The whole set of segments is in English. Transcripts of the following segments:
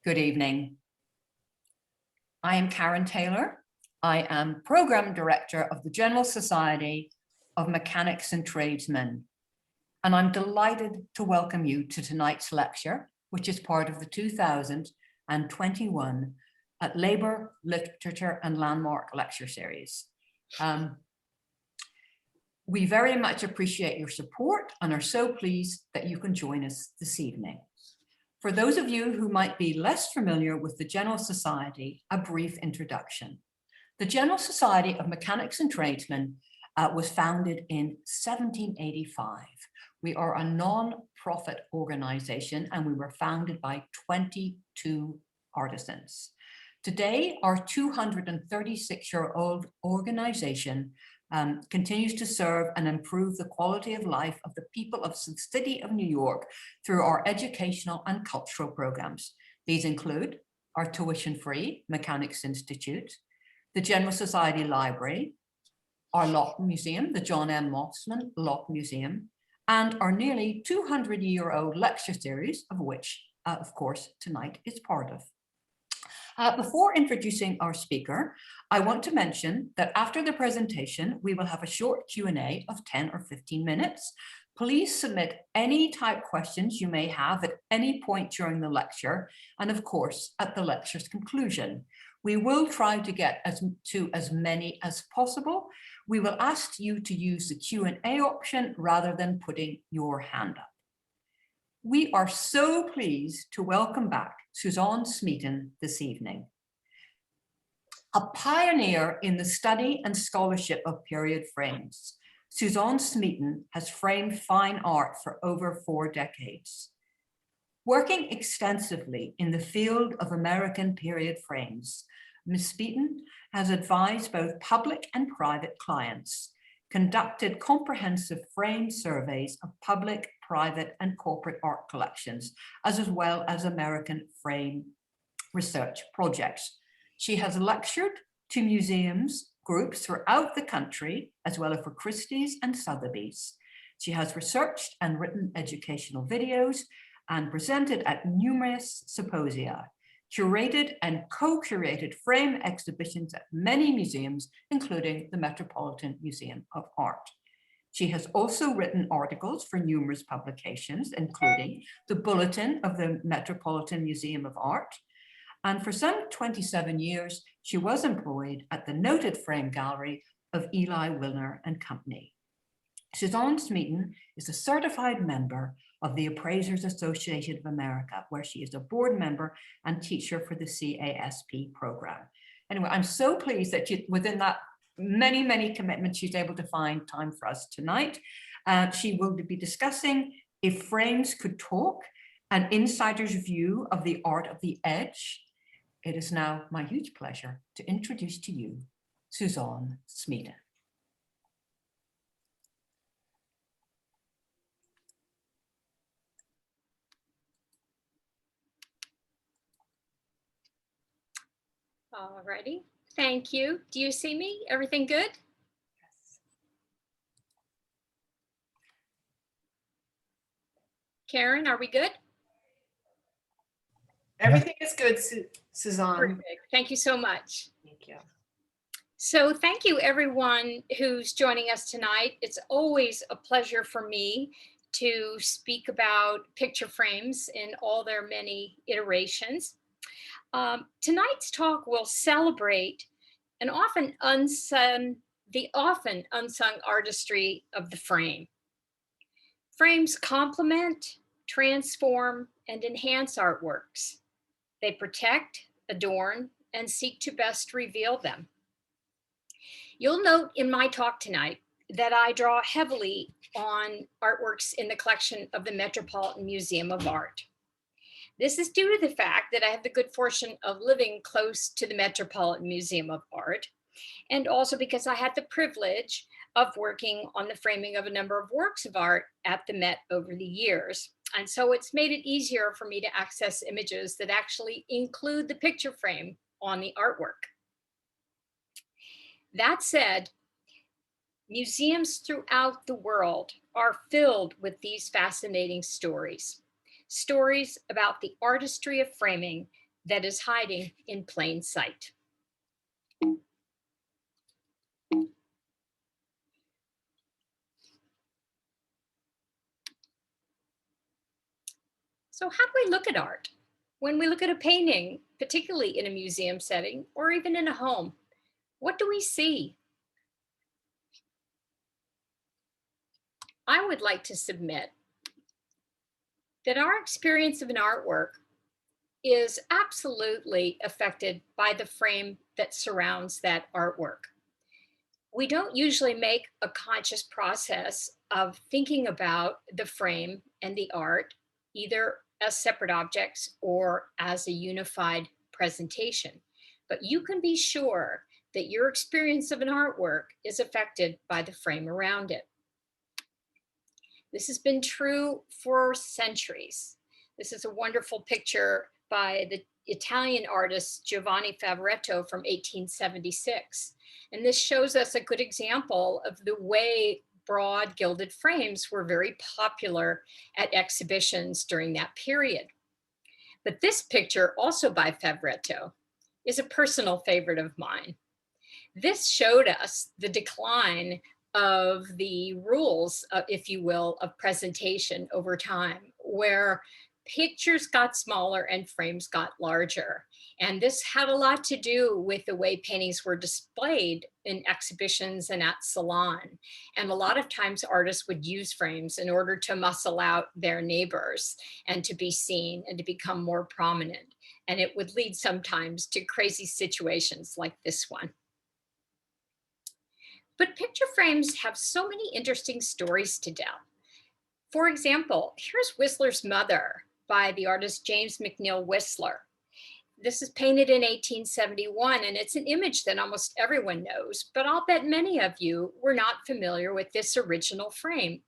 Good evening. I am Karen Taylor. I am Program Director of the General Society of Mechanics and Tradesmen, and I'm delighted to welcome you to tonight's lecture, which is part of the 2021 at Labour, Literature and Landmark Lecture Series. We very much appreciate your support and are so pleased that you can join us this evening. For those of you who might be less familiar with the General Society, a brief introduction. The General Society of Mechanics and Tradesmen was founded in 1785. We are a non-profit organization and we were founded by 22 artisans. Today, our 236-year-old organization continues to serve and improve the quality of life of the people of the city of New York through our educational and cultural programs. These include our tuition-free Mechanics Institute, the General Society Library, our Lock Museum, the John M. Mossman Lock Museum, and our nearly 200-year-old lecture series, of which, of course, tonight is part of. Before introducing our speaker, I want to mention that after the presentation, we will have a short Q&A of 10 or 15 minutes. Please submit any type questions you may have at any point during the lecture, and of course, at the lecture's conclusion. We will try to get to as many as possible. We will ask you to use the Q&A option rather than putting your hand up. We are so pleased to welcome back Suzanne Smeaton this evening. A pioneer in the study and scholarship of period frames, Suzanne Smeaton has framed fine art for over 4 decades. Working extensively in the field of American period frames, Ms. Smeaton has advised both public and private clients, conducted comprehensive frame surveys of public, private, and corporate art collections, as well as American frame research projects. She has lectured to museums, groups throughout the country, as well as for Christie's and Sotheby's. She has researched and written educational videos and presented at numerous symposia, curated and co-curated frame exhibitions at many museums, including the Metropolitan Museum of Art. She has also written articles for numerous publications, including the Bulletin of the Metropolitan Museum of Art. And for some 27 years, she was employed at the noted frame gallery of Eli Wilner and Company. Suzanne Smeaton is a certified member of the Appraisers Association of America, where she is a board member and teacher for the CASP program. Anyway, I'm so pleased that within that many commitments, she's able to find time for us tonight. She will be discussing If Frames Could Talk, an insider's view of the art of the edge. It is now my huge pleasure to introduce to you Suzanne Smeaton. All righty, thank you. Do you see me? Everything good? Yes. Karen, are we good? Everything is good, Suzanne. Perfect. Thank you so much. Thank you. So thank you everyone who's joining us tonight. It's always a pleasure for me to speak about picture frames in all their many iterations. Tonight's talk will celebrate the often unsung artistry of the frame. Frames complement, transform, and enhance artworks. They protect, adorn, and seek to best reveal them. You'll note in my talk tonight that I draw heavily on artworks in the collection of the Metropolitan Museum of Art. This is due to the fact that I have the good fortune of living close to the Metropolitan Museum of Art, and also because I had the privilege of working on the framing of a number of works of art at the Met over the years. And so it's made it easier for me to access images that actually include the picture frame on the artwork. That said, museums throughout the world are filled with these fascinating stories. Stories about the artistry of framing that is hiding in plain sight. So how do we look at art? When we look at a painting, particularly in a museum setting or even in a home, what do we see? I would like to submit that our experience of an artwork is absolutely affected by the frame that surrounds that artwork. We don't usually make a conscious process of thinking about the frame and the art, either as separate objects or as a unified presentation. But you can be sure that your experience of an artwork is affected by the frame around it. This has been true for centuries. This is a wonderful picture by the Italian artist Giovanni Favoretto from 1876. And this shows us a good example of the way broad gilded frames were very popular at exhibitions during that period. But this picture, also by Favoretto, is a personal favorite of mine. This showed us the decline of the rules, if you will, of presentation over time, where pictures got smaller and frames got larger. And this had a lot to do with the way paintings were displayed in exhibitions and at salon. And a lot of times artists would use frames in order to muscle out their neighbors and to be seen and to become more prominent. And it would lead sometimes to crazy situations like this one. But picture frames have so many interesting stories to tell. For example, here's Whistler's Mother by the artist James McNeill Whistler. This is painted in 1871, and it's an image that almost everyone knows, but I'll bet many of you were not familiar with this original frame.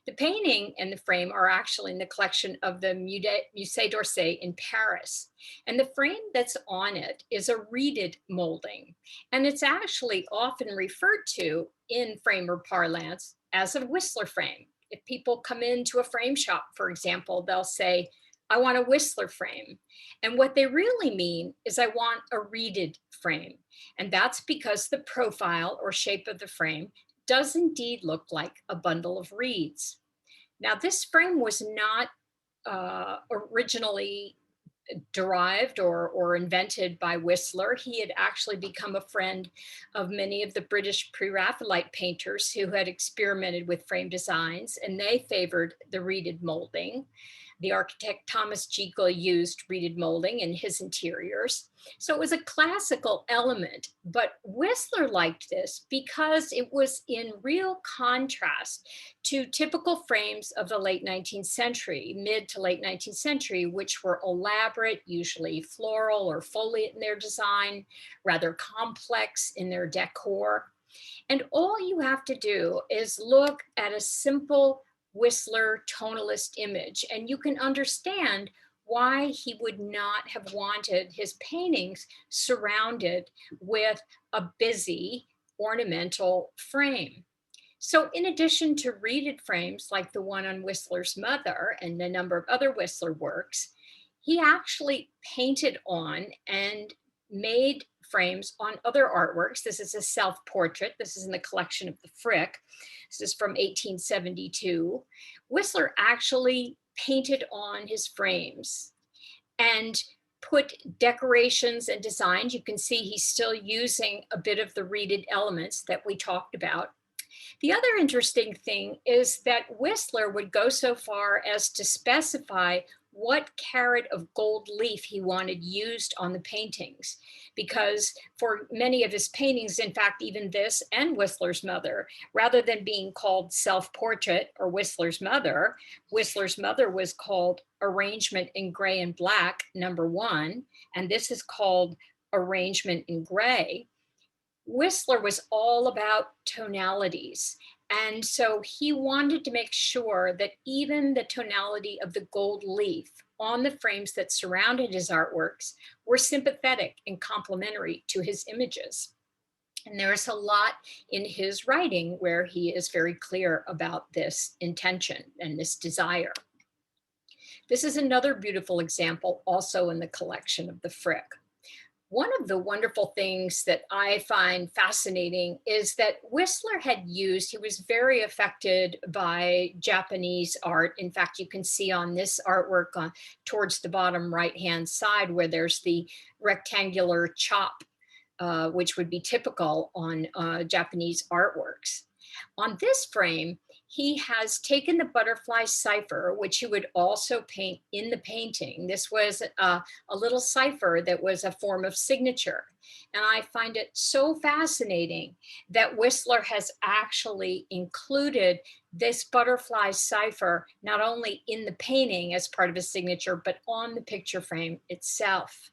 The painting and the frame are actually in the collection of the Musée d'Orsay in Paris. And the frame that's on it is a reeded molding. And it's actually often referred to in framer parlance as a Whistler frame. If people come into a frame shop, for example, they'll say, I want a Whistler frame. And what they really mean is I want a reeded frame. And that's because the profile or shape of the frame does indeed look like a bundle of reeds. Now, this frame was not originally derived or invented by Whistler. He had actually become a friend of many of the British pre-Raphaelite painters who had experimented with frame designs, and they favored the reeded molding. The architect Thomas Jekyll used reeded molding in his interiors. So it was a classical element, but Whistler liked this because it was in real contrast to typical frames of the late 19th century, mid to late 19th century, which were elaborate, usually floral or foliate in their design, rather complex in their decor. And all you have to do is look at a simple Whistler tonalist image, and you can understand why he would not have wanted his paintings surrounded with a busy ornamental frame. So in addition to reeded frames like the one on Whistler's Mother and a number of other Whistler works, he actually painted on and made frames on other artworks. This is a self-portrait. This is in the collection of the Frick. This is from 1872. Whistler actually painted on his frames and put decorations and designs. You can see he's still using a bit of the reeded elements that we talked about. The other interesting thing is that Whistler would go so far as to specify what carat of gold leaf he wanted used on the paintings, because for many of his paintings, in fact, even this and Whistler's Mother, rather than being called self-portrait or Whistler's Mother was called Arrangement in Gray and Black, #1, and this is called Arrangement in Gray. Whistler was all about tonalities. And so he wanted to make sure that even the tonality of the gold leaf on the frames that surrounded his artworks were sympathetic and complementary to his images. And there's a lot in his writing where he is very clear about this intention and this desire. This is another beautiful example also in the collection of the Frick. One of the wonderful things that I find fascinating is that Whistler he was very affected by Japanese art. In fact, you can see on this artwork towards the bottom right-hand side where there's the rectangular chop, which would be typical on Japanese artworks. On this frame, he has taken the butterfly cipher, which he would also paint in the painting. This was a little cipher that was a form of signature. And I find it so fascinating that Whistler has actually included this butterfly cipher, not only in the painting as part of his signature, but on the picture frame itself.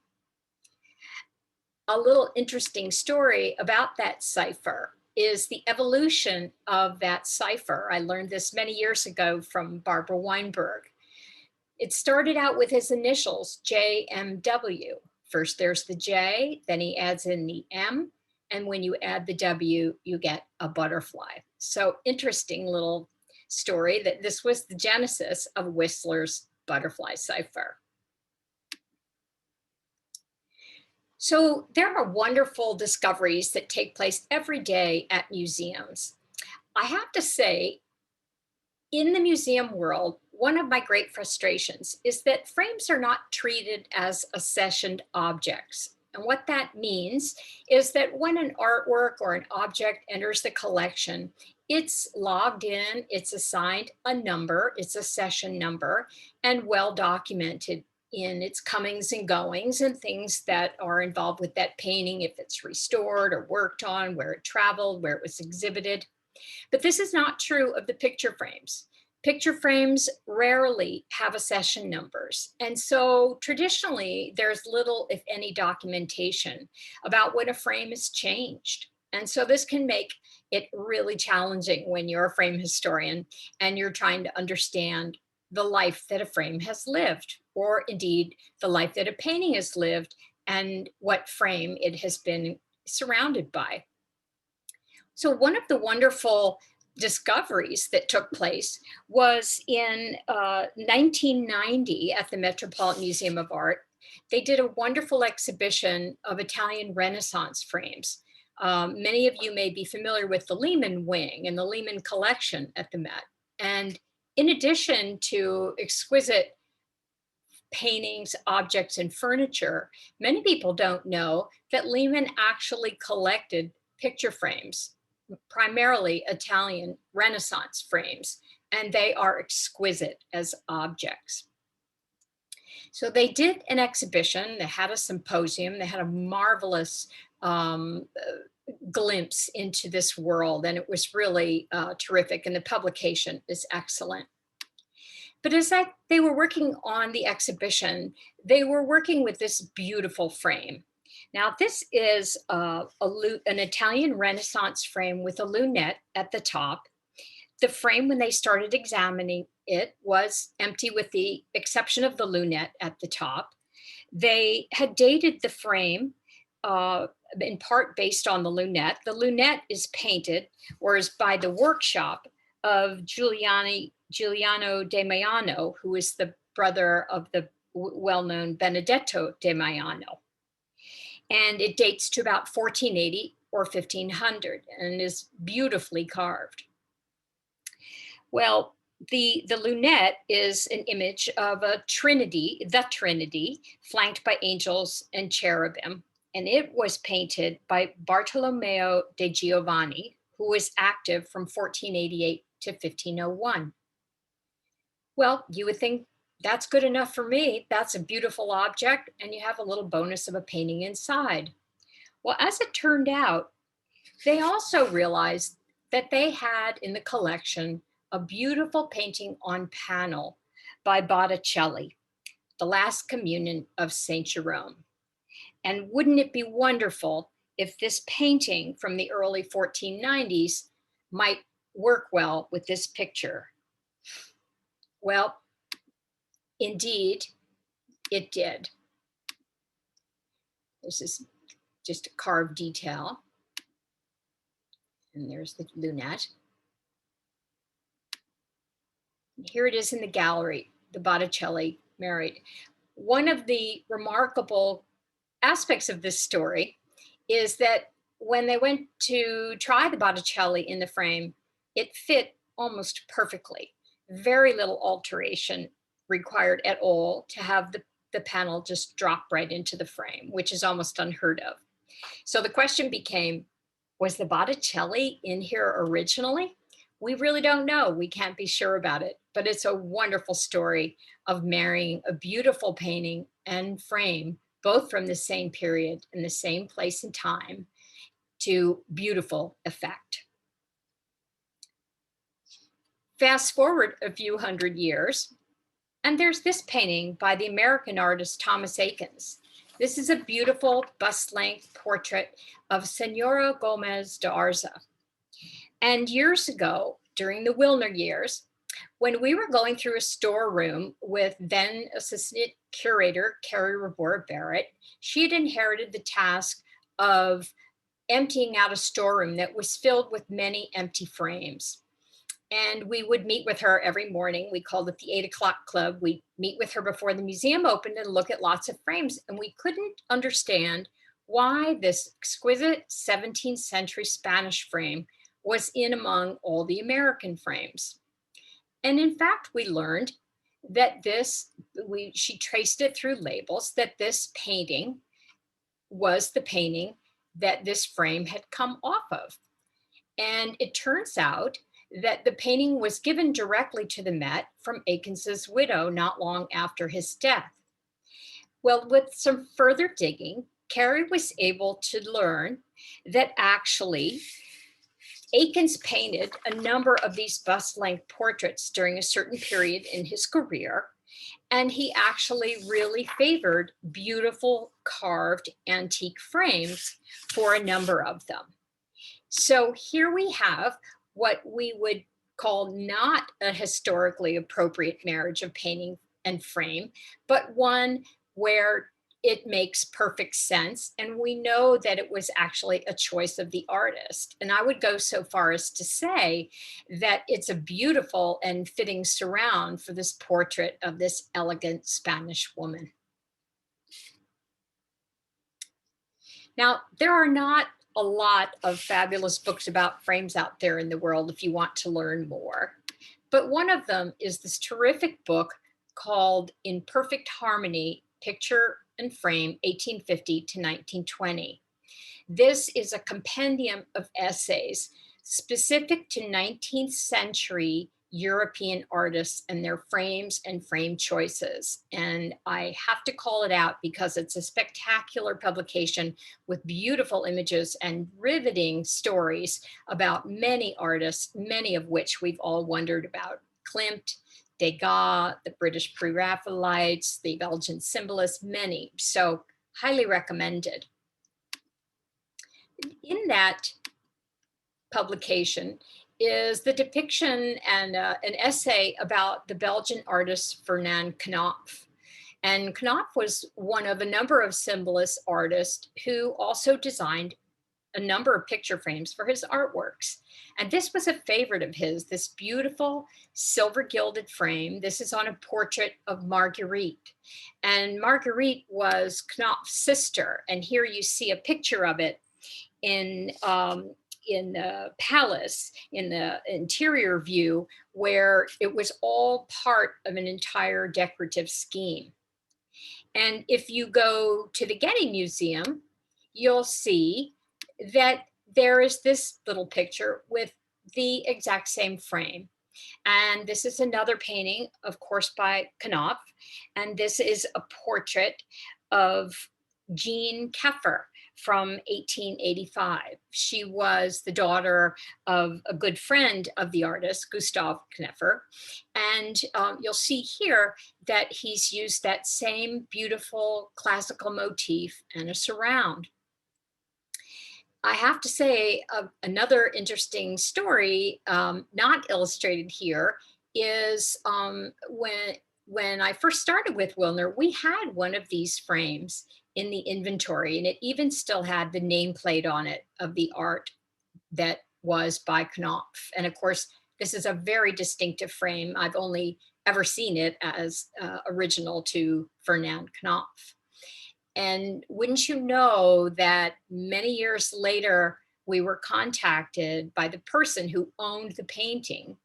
A little interesting story about that cipher is the evolution of that cipher. I learned this many years ago from Barbara Weinberg. It started out with his initials, JMW. First there's the J, then he adds in the M, and when you add the W, you get a butterfly. So interesting little story that this was the genesis of Whistler's butterfly cipher. So there are wonderful discoveries that take place every day at museums. I have to say, in the museum world, one of my great frustrations is that frames are not treated as accessioned objects. And what that means is that when an artwork or an object enters the collection, it's logged in, it's assigned a number, it's a session number, and well documented in its comings and goings and things that are involved with that painting, if it's restored or worked on, where it traveled, where it was exhibited. But this is not true of the picture frames. Picture frames rarely have accession numbers. And so traditionally, there's little, if any, documentation about when a frame is changed. And so this can make it really challenging when you're a frame historian and you're trying to understand the life that a frame has lived, or indeed the life that a painting has lived and what frame it has been surrounded by. So one of the wonderful discoveries that took place was in 1990 at the Metropolitan Museum of Art. They did a wonderful exhibition of Italian Renaissance frames. Many of you may be familiar with the Lehman wing and the Lehman collection at the Met. And in addition to exquisite paintings, objects, and furniture, many people don't know that Lehman actually collected picture frames, primarily Italian Renaissance frames, and they are exquisite as objects. So they did an exhibition, they had a symposium, they had a marvelous glimpse into this world, and it was really terrific, and the publication is excellent. But as they were working on the exhibition, they were working with this beautiful frame. Now, this is an Italian Renaissance frame with a lunette at the top. The frame, when they started examining it, was empty with the exception of the lunette at the top. They had dated the frame in part based on the lunette. The lunette is painted, or is by the workshop of Giuliano de Maiano, who is the brother of the well-known Benedetto de Maiano. And it dates to about 1480 or 1500 and is beautifully carved. Well, the lunette is an image of a Trinity, the Trinity, flanked by angels and cherubim. And it was painted by Bartolomeo de Giovanni, who was active from 1488 to 1501. Well, you would think that's good enough for me. That's a beautiful object, and you have a little bonus of a painting inside. Well, as it turned out, they also realized that they had in the collection a beautiful painting on panel by Botticelli, The Last Communion of Saint Jerome. And wouldn't it be wonderful if this painting from the early 1490s might work well with this picture? Well, indeed, it did. This is just a carved detail. And there's the lunette. And here it is in the gallery, the Botticelli married. One of the remarkable aspects of this story is that when they went to try the Botticelli in the frame, it fit almost perfectly. Very little alteration required at all to have the panel just drop right into the frame, which is almost unheard of. So the question became, was the Botticelli in here originally? We really don't know. We can't be sure about it, but it's a wonderful story of marrying a beautiful painting and frame, both from the same period in the same place and time, to beautiful effect. Fast forward a few hundred years, and there's this painting by the American artist Thomas Eakins. This is a beautiful bust-length portrait of Senora Gomez de Arza. And years ago, during the Wilner years, when we were going through a storeroom with then assistant curator Carrie Rabora Barrett, she had inherited the task of emptying out a storeroom that was filled with many empty frames. And we would meet with her every morning. We called it the 8 o'clock club. We'd meet with her before the museum opened and look at lots of frames. And we couldn't understand why this exquisite 17th century Spanish frame was in among all the American frames. And in fact, we learned that she traced it through labels, that this painting was the painting that this frame had come off of. And it turns out that the painting was given directly to the Met from Eakins's widow not long after his death. Well, with some further digging, Carrie was able to learn that actually Eakins painted a number of these bust-length portraits during a certain period in his career, and he actually really favored beautiful carved antique frames for a number of them. So here we have what we would call not a historically appropriate marriage of painting and frame, but one where it makes perfect sense. And we know that it was actually a choice of the artist. And I would go so far as to say that it's a beautiful and fitting surround for this portrait of this elegant Spanish woman. Now, there are not a lot of fabulous books about frames out there in the world if you want to learn more. But one of them is this terrific book called In Perfect Harmony, Picture and Frame, 1850 to 1920. This is a compendium of essays specific to 19th century European artists and their frames and frame choices. And I have to call it out because it's a spectacular publication with beautiful images and riveting stories about many artists, many of which we've all wondered about. Klimt, Degas, the British Pre-Raphaelites, the Belgian symbolists, many. So highly recommended. In that publication is the depiction and an essay about the Belgian artist Fernand Knopf. And Knopf was one of a number of symbolist artists who also designed a number of picture frames for his artworks. And this was a favorite of his, this beautiful silver gilded frame. This is on a portrait of Marguerite. And Marguerite was Knopf's sister. And here you see a picture of it in the palace, in the interior view, where it was all part of an entire decorative scheme. And if you go to the Getty Museum, you'll see that there is this little picture with the exact same frame. And this is another painting, of course, by Knopf. And this is a portrait of Jean Keffer from 1885. She was the daughter of a good friend of the artist, Gustav Kneffer. And you'll see here that he's used that same beautiful classical motif and a surround. I have to say, another interesting story, not illustrated here, is when I first started with Wilner, we had one of these frames in the inventory, and it even still had the nameplate on it of the art that was by Knopf. And of course, this is a very distinctive frame. I've only ever seen it as original to Fernand Knopf. And wouldn't you know that many years later, we were contacted by the person who owned the painting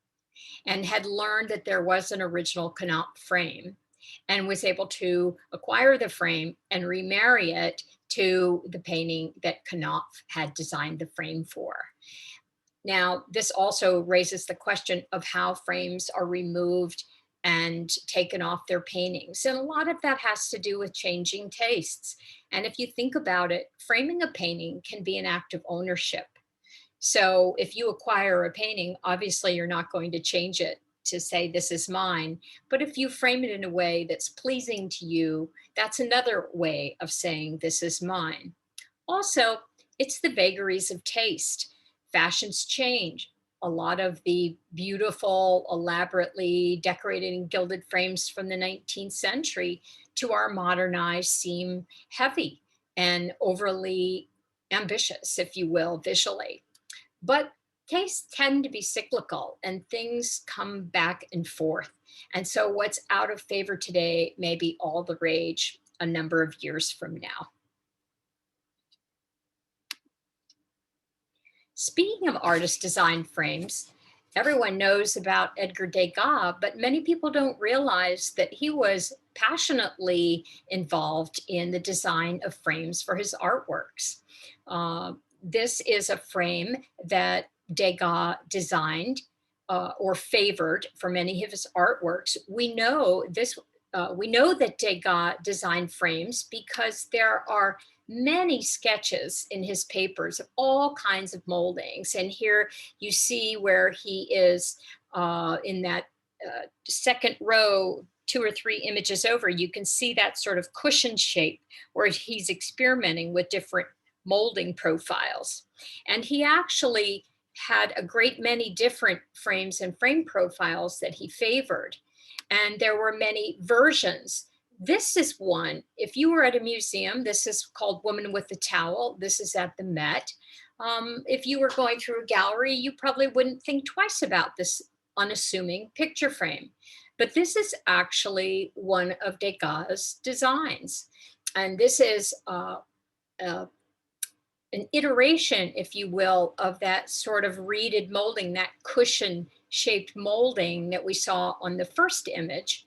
and had learned that there was an original Knopf frame and was able to acquire the frame and remarry it to the painting that Knopf had designed the frame for. Now, this also raises the question of how frames are removed and taken off their paintings. And a lot of that has to do with changing tastes. And if you think about it, framing a painting can be an act of ownership. So if you acquire a painting, obviously you're not going to change it to say this is mine. But if you frame it in a way that's pleasing to you, that's another way of saying this is mine. Also, it's the vagaries of taste. Fashions change. A lot of the beautiful, elaborately decorated and gilded frames from the 19th century to our modernized seem heavy and overly ambitious, if you will, visually. But tastes tend to be cyclical and things come back and forth. And so what's out of favor today may be all the rage a number of years from now. Speaking of artist designed frames, everyone knows about Edgar Degas, but many people don't realize that he was passionately involved in the design of frames for his artworks. This is a frame that Degas designed or favored for many of his artworks. We know that Degas designed frames because there are many sketches in his papers of all kinds of moldings. And here you see where he is in that second row, 2 or 3 images over, you can see that sort of cushion shape where he's experimenting with different molding profiles. And he actually had a great many different frames and frame profiles that he favored. And there were many versions. This is one, if you were at a museum, this is called Woman with the Towel. This is at the Met. If you were going through a gallery, you probably wouldn't think twice about this unassuming picture frame. But this is actually one of Degas' designs. And this is an iteration, if you will, of that sort of reeded molding, that cushion shaped molding that we saw on the first image.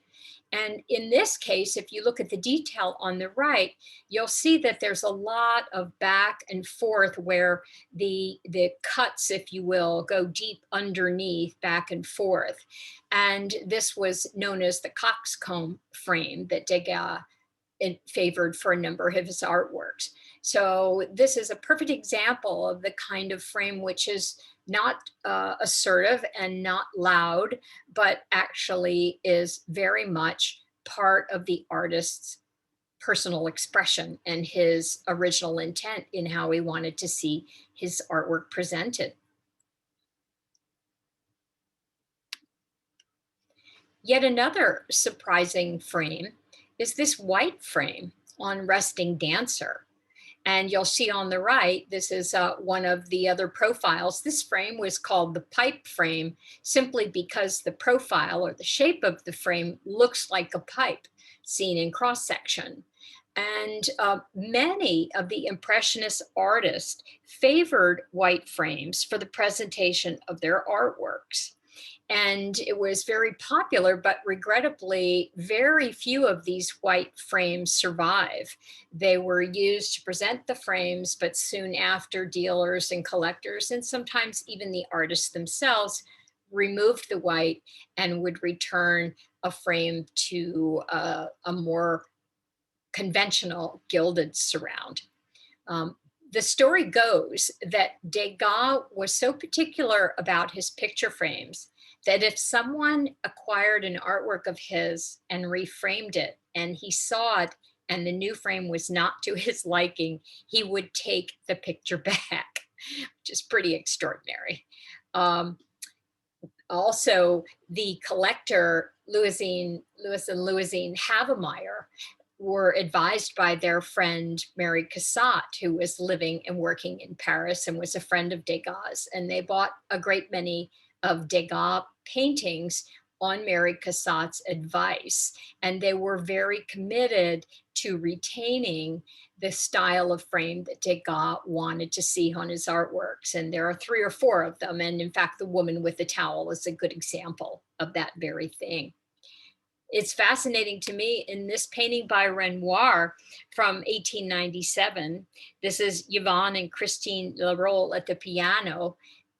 And in this case, if you look at the detail on the right, you'll see that there's a lot of back and forth where the cuts, if you will, go deep underneath, back and forth. And this was known as the coxcomb frame that Degas favored for a number of his artworks. So this is a perfect example of the kind of frame which is not assertive and not loud, but actually is very much part of the artist's personal expression and his original intent in how he wanted to see his artwork presented. Yet another surprising frame is this white frame on Resting Dancer. And you'll see on the right, this is one of the other profiles. This frame was called the pipe frame simply because the profile or the shape of the frame looks like a pipe seen in cross section. And many of the Impressionist artists favored white frames for the presentation of their artworks. And it was very popular, but regrettably, very few of these white frames survive. They were used to present the frames, but soon after, dealers and collectors, and sometimes even the artists themselves, removed the white and would return a frame to a more conventional gilded surround. The story goes that Degas was so particular about his picture frames that if someone acquired an artwork of his and reframed it and he saw it and the new frame was not to his liking, he would take the picture back, which is pretty extraordinary. Also, the collector, Louis and Louisine Havemeyer, were advised by their friend Mary Cassatt, who was living and working in Paris and was a friend of Degas, and they bought a great many of Degas paintings on Mary Cassatt's advice, and they were very committed to retaining the style of frame that Degas wanted to see on his artworks. And there are 3 or 4 of them. And in fact, the woman with the towel is a good example of that very thing. It's fascinating to me in this painting by Renoir from 1897. This is Yvonne and Christine Lerolle at the piano.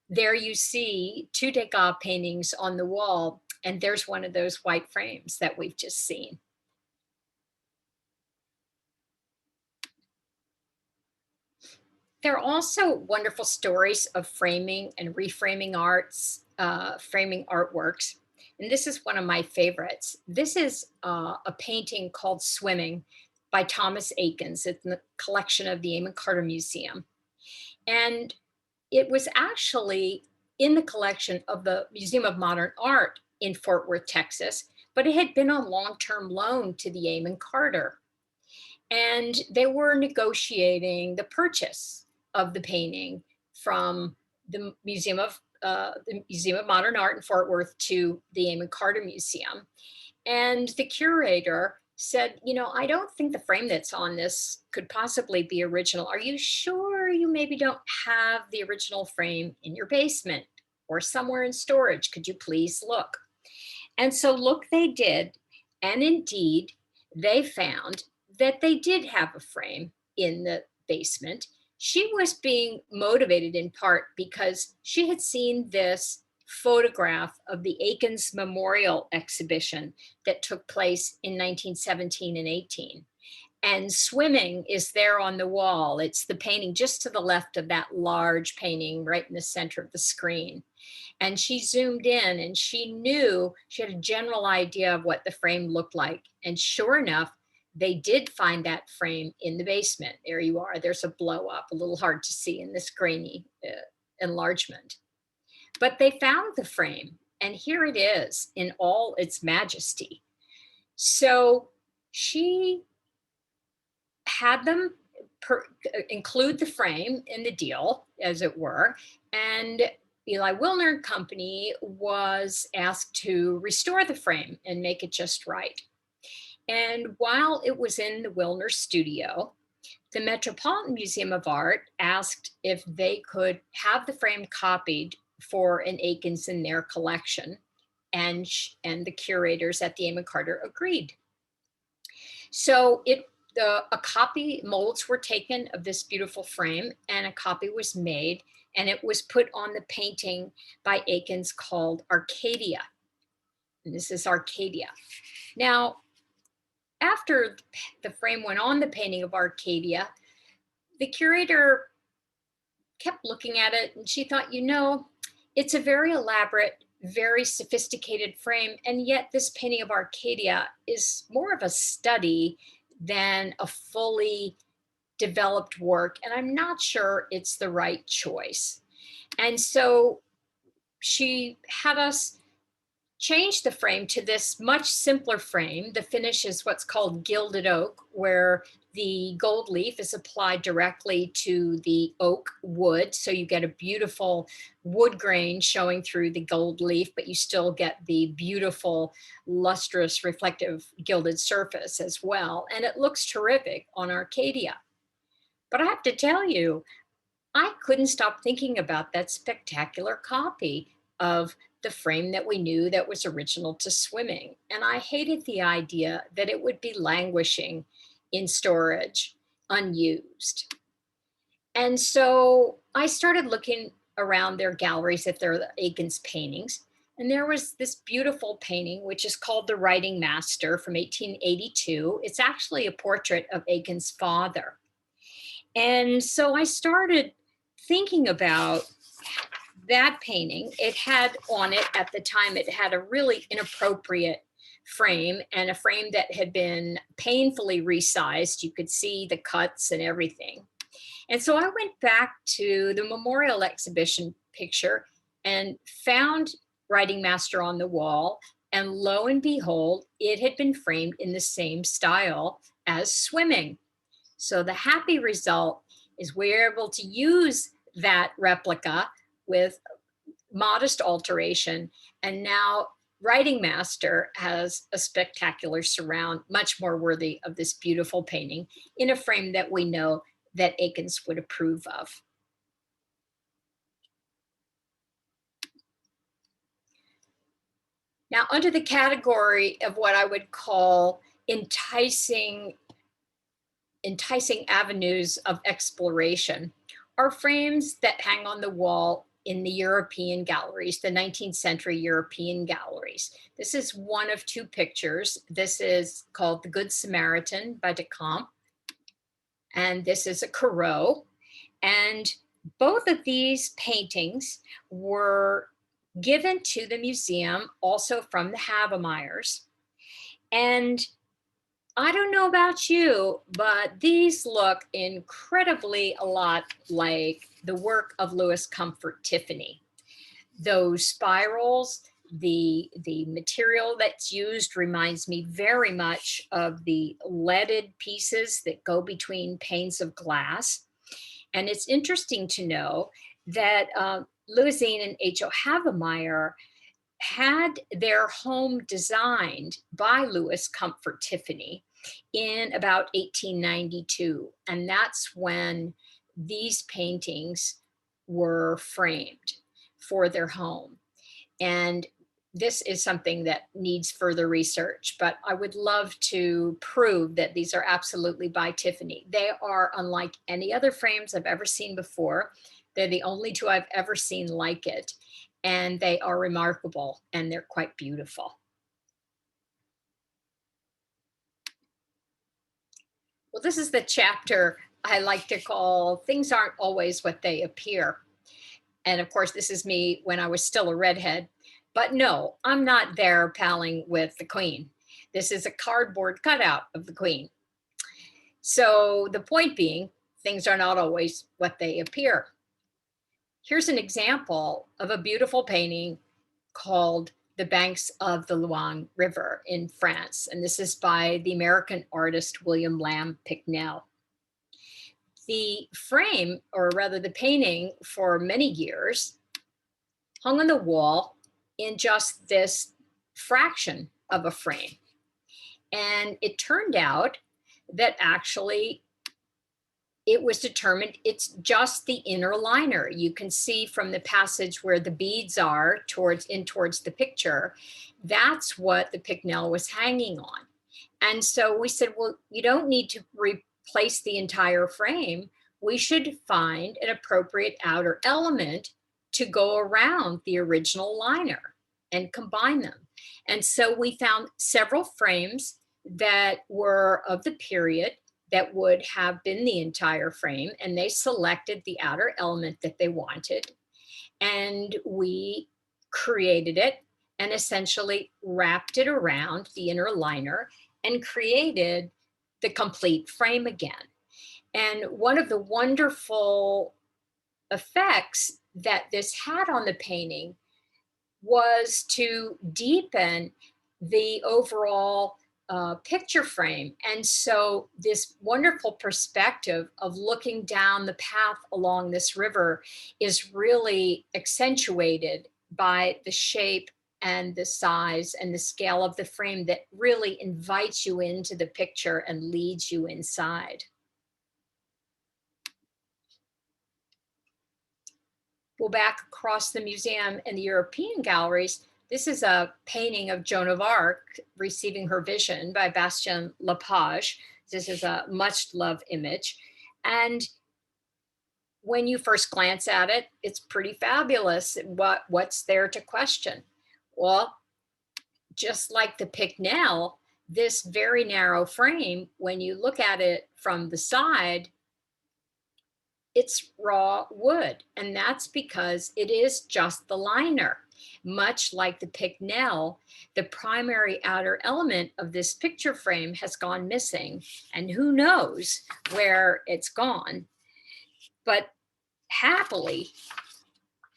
There you see 2 Degas paintings on the wall, and there's one of those white frames that we've just seen. There are also wonderful stories of framing and reframing framing artworks. And this is one of my favorites. This is a painting called Swimming by Thomas Eakins. It's in the collection of the Amon Carter Museum. And it was actually in the collection of the Museum of Modern Art in Fort Worth, Texas, but it had been on long-term loan to the Amon Carter. And they were negotiating the purchase of the painting from the Museum of Modern Art in Fort Worth to the Amon Carter Museum. And the curator said, you know, I don't think the frame that's on this could possibly be original. Are you sure you maybe don't have the original frame in your basement or somewhere in storage? Could you please look? And so look they did. And indeed, they found that they did have a frame in the basement. She was being motivated in part because she had seen this photograph of the Eakins Memorial Exhibition that took place in 1917 and 18. And Swimming is there on the wall. It's the painting just to the left of that large painting right in the center of the screen. And she zoomed in and she knew, she had a general idea of what the frame looked like. And sure enough, they did find that frame in the basement. There you are. There's a blow up, a little hard to see in this grainy enlargement. But they found the frame, and here it is in all its majesty. So she had them include the frame in the deal, as it were, and Eli Wilner and Company was asked to restore the frame and make it just right. And while it was in the Wilner studio, the Metropolitan Museum of Art asked if they could have the frame copied for an Eakins in their collection, and the curators at the Amon Carter agreed. So a copy, molds were taken of this beautiful frame, and a copy was made, and it was put on the painting by Eakins called Arcadia. And this is Arcadia. Now, after the frame went on the painting of Arcadia, the curator kept looking at it, and she thought, you know, it's a very elaborate, very sophisticated frame, and yet this painting of Arcadia is more of a study than a fully developed work, and I'm not sure it's the right choice. And so she had us change the frame to this much simpler frame. The finish is what's called gilded oak, where the gold leaf is applied directly to the oak wood. So you get a beautiful wood grain showing through the gold leaf, but you still get the beautiful, lustrous, reflective gilded surface as well. And it looks terrific on Arcadia. But I have to tell you, I couldn't stop thinking about that spectacular copy of the frame that we knew that was original to Swimming. And I hated the idea that it would be languishing in storage, unused. And so I started looking around their galleries at their Eakins paintings. And there was this beautiful painting, which is called The Writing Master from 1882. It's actually a portrait of Eakins' father. And so I started thinking about that painting. It had on it at the time, it had a really inappropriate frame, and a frame that had been painfully resized. You could see the cuts and everything. And so I went back to the memorial exhibition picture and found Writing Master on the wall. And lo and behold, it had been framed in the same style as Swimming. So the happy result is we're able to use that replica with modest alteration. And now writing master has a spectacular surround, much more worthy of this beautiful painting in a frame that we know that Eakins would approve of. Now, under the category of what I would call enticing avenues of exploration are frames that hang on the wall in the European galleries, the 19th century European galleries. This is one of two pictures. This is called The Good Samaritan by de Camp, and this is a Corot. And both of these paintings were given to the museum also from the Havemeyers. And I don't know about you, but these look incredibly a lot like the work of Louis Comfort Tiffany. Those spirals, the material that's used reminds me very much of the leaded pieces that go between panes of glass. And it's interesting to know that Louisine and H.O. Havemeyer had their home designed by Louis Comfort Tiffany in about 1892. And that's when these paintings were framed for their home. And this is something that needs further research, but I would love to prove that these are absolutely by Tiffany. They are unlike any other frames I've ever seen before. They're the only two I've ever seen like it, and they are remarkable and they're quite beautiful. Well, this is the chapter I like to call Things Aren't Always What They Appear. And of course, this is me when I was still a redhead. But no, I'm not there palling with the Queen. This is a cardboard cutout of the Queen. So the point being, things are not always what they appear. Here's an example of a beautiful painting called The Banks of the Loing River in France. And this is by the American artist William Lamb Picknell. The frame, or rather the painting, for many years hung on the wall in just this fraction of a frame. And it turned out that actually it was determined it's just the inner liner. You can see from the passage where the beads are towards the picture, that's what the Picknell was hanging on. And so we said, well, you don't need to replace the entire frame. We should find an appropriate outer element to go around the original liner and combine them. And so we found several frames that were of the period that would have been the entire frame, and they selected the outer element that they wanted. And we created it and essentially wrapped it around the inner liner and created the complete frame again. And one of the wonderful effects that this had on the painting was to deepen the overall picture frame. And so this wonderful perspective of looking down the path along this river is really accentuated by the shape and the size and the scale of the frame that really invites you into the picture and leads you inside. Well, back across the museum and the European galleries, this is a painting of Joan of Arc receiving her vision by Bastien Lepage. This is a much loved image. And when you first glance at it, it's pretty fabulous. What's there to question? Well, just like the Picknell, this very narrow frame, when you look at it from the side, it's raw wood. And that's because it is just the liner. Much like the Picknell, the primary outer element of this picture frame has gone missing, and who knows where it's gone. But happily,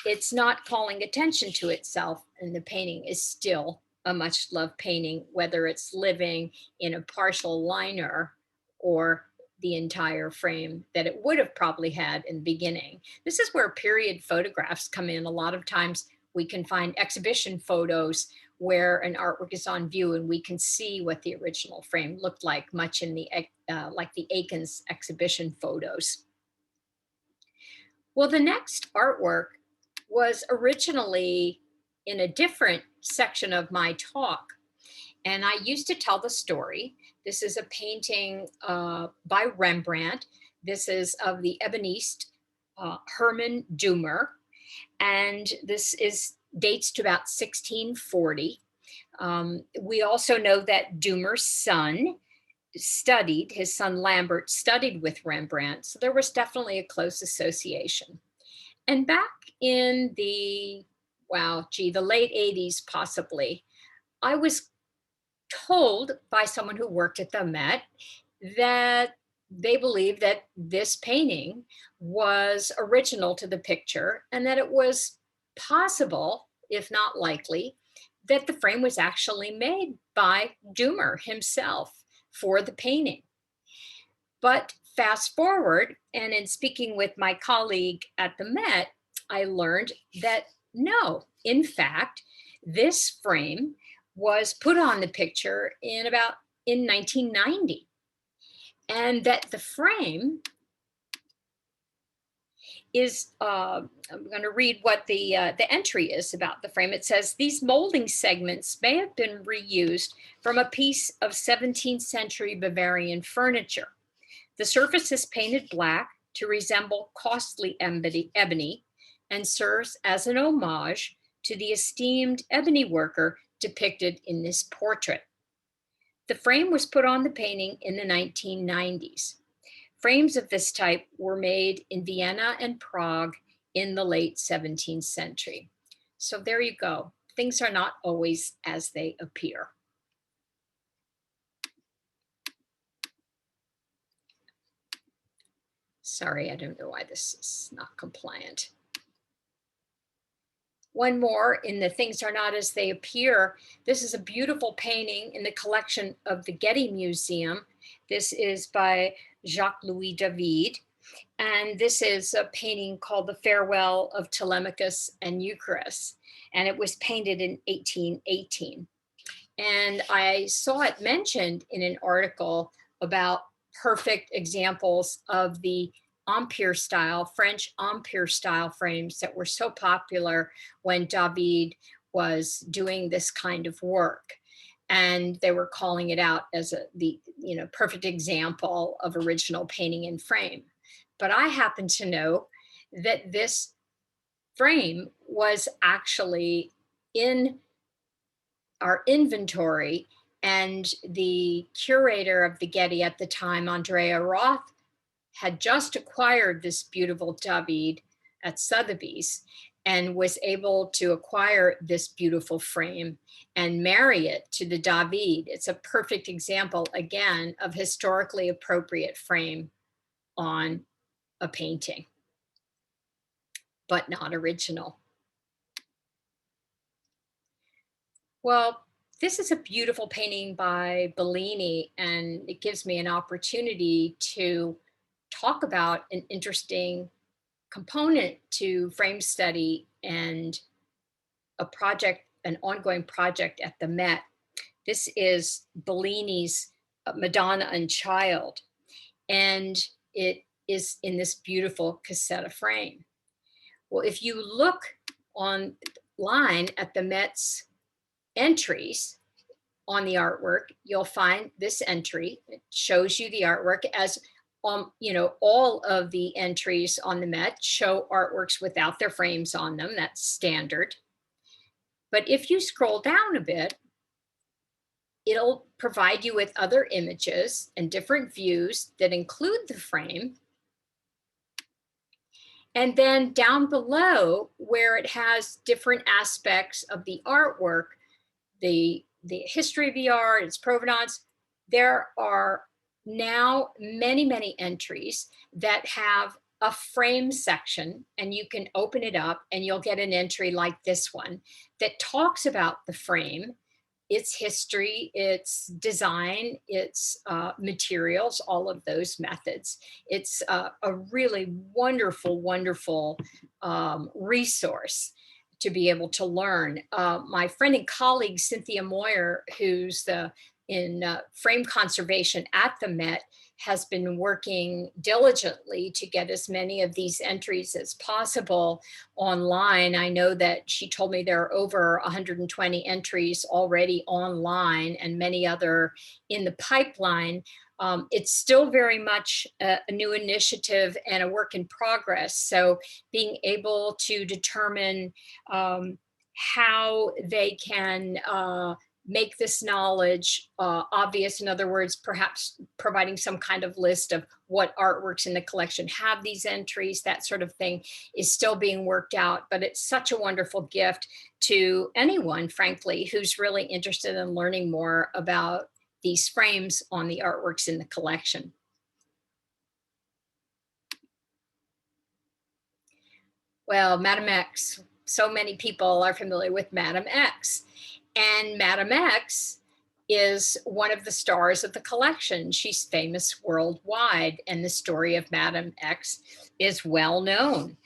it's not calling attention to itself, and the painting is still a much loved painting, whether it's living in a partial liner or the entire frame that it would have probably had in the beginning. This is where period photographs come in. A lot of times we can find exhibition photos where an artwork is on view and we can see what the original frame looked like, much in the like the Aikens exhibition photos. Well, the next artwork was originally in a different section of my talk. And I used to tell the story. This is a painting by Rembrandt. This is of the ebonist Herman Dummer. And this dates to about 1640. We also know that Dummer's son his son Lambert studied with Rembrandt. So there was definitely a close association. And back in the late 80s, possibly, I was told by someone who worked at the Met that they believed that this painting was original to the picture and that it was possible, if not likely, that the frame was actually made by Dummer himself for the painting. But fast forward, and in speaking with my colleague at the Met, I learned that no, in fact, this frame was put on the picture in 1990. And that the frame is, I'm going to read what the entry is about the frame. It says, these molding segments may have been reused from a piece of 17th century Bavarian furniture. The surface is painted black to resemble costly ebony and serves as an homage to the esteemed ebony worker depicted in this portrait. The frame was put on the painting in the 1990s. Frames of this type were made in Vienna and Prague in the late 17th century. So there you go. Things are not always as they appear. Sorry, I don't know why this is not compliant. One more in the Things Are Not As They Appear. This is a beautiful painting in the collection of the Getty Museum. This is by Jacques-Louis David. And this is a painting called The Farewell of Telemachus and Eucharis. And it was painted in 1818. And I saw it mentioned in an article about perfect examples of the Empire style, French Empire style frames that were so popular when David was doing this kind of work. And they were calling it out as the perfect example of original painting in frame. But I happen to know that this frame was actually in our inventory, and the curator of the Getty at the time, Andrea Roth, had just acquired this beautiful David at Sotheby's and was able to acquire this beautiful frame and marry it to the David. It's a perfect example, again, of historically appropriate frame on a painting, but not original. Well, this is a beautiful painting by Bellini, and it gives me an opportunity to talk about an interesting component to frame study and an ongoing project at the Met. This is Bellini's Madonna and Child, and it is in this beautiful cassetta frame. Well, if you look online at the Met's entries on the artwork, you'll find this entry. It shows you the artwork as all of the entries on the Met show artworks without their frames on them. That's standard. But if you scroll down a bit, it'll provide you with other images and different views that include the frame. And then down below, where it has different aspects of the artwork, the history of the art, its provenance, there are now many, many entries that have a frame section, and you can open it up and you'll get an entry like this one that talks about the frame, its history, its design, its materials, all of those methods. It's a really wonderful, wonderful resource to be able to learn. My friend and colleague, Cynthia Moyer, who's in frame conservation at the Met, has been working diligently to get as many of these entries as possible online. I know that she told me there are over 120 entries already online and many other in the pipeline. It's still very much a new initiative and a work in progress. So being able to determine how they can make this knowledge obvious. In other words, perhaps providing some kind of list of what artworks in the collection have these entries, that sort of thing is still being worked out. But it's such a wonderful gift to anyone, frankly, who's really interested in learning more about these frames on the artworks in the collection. Well, Madame X, so many people are familiar with Madame X. And Madame X is one of the stars of the collection. She's famous worldwide, and the story of Madame X is well known.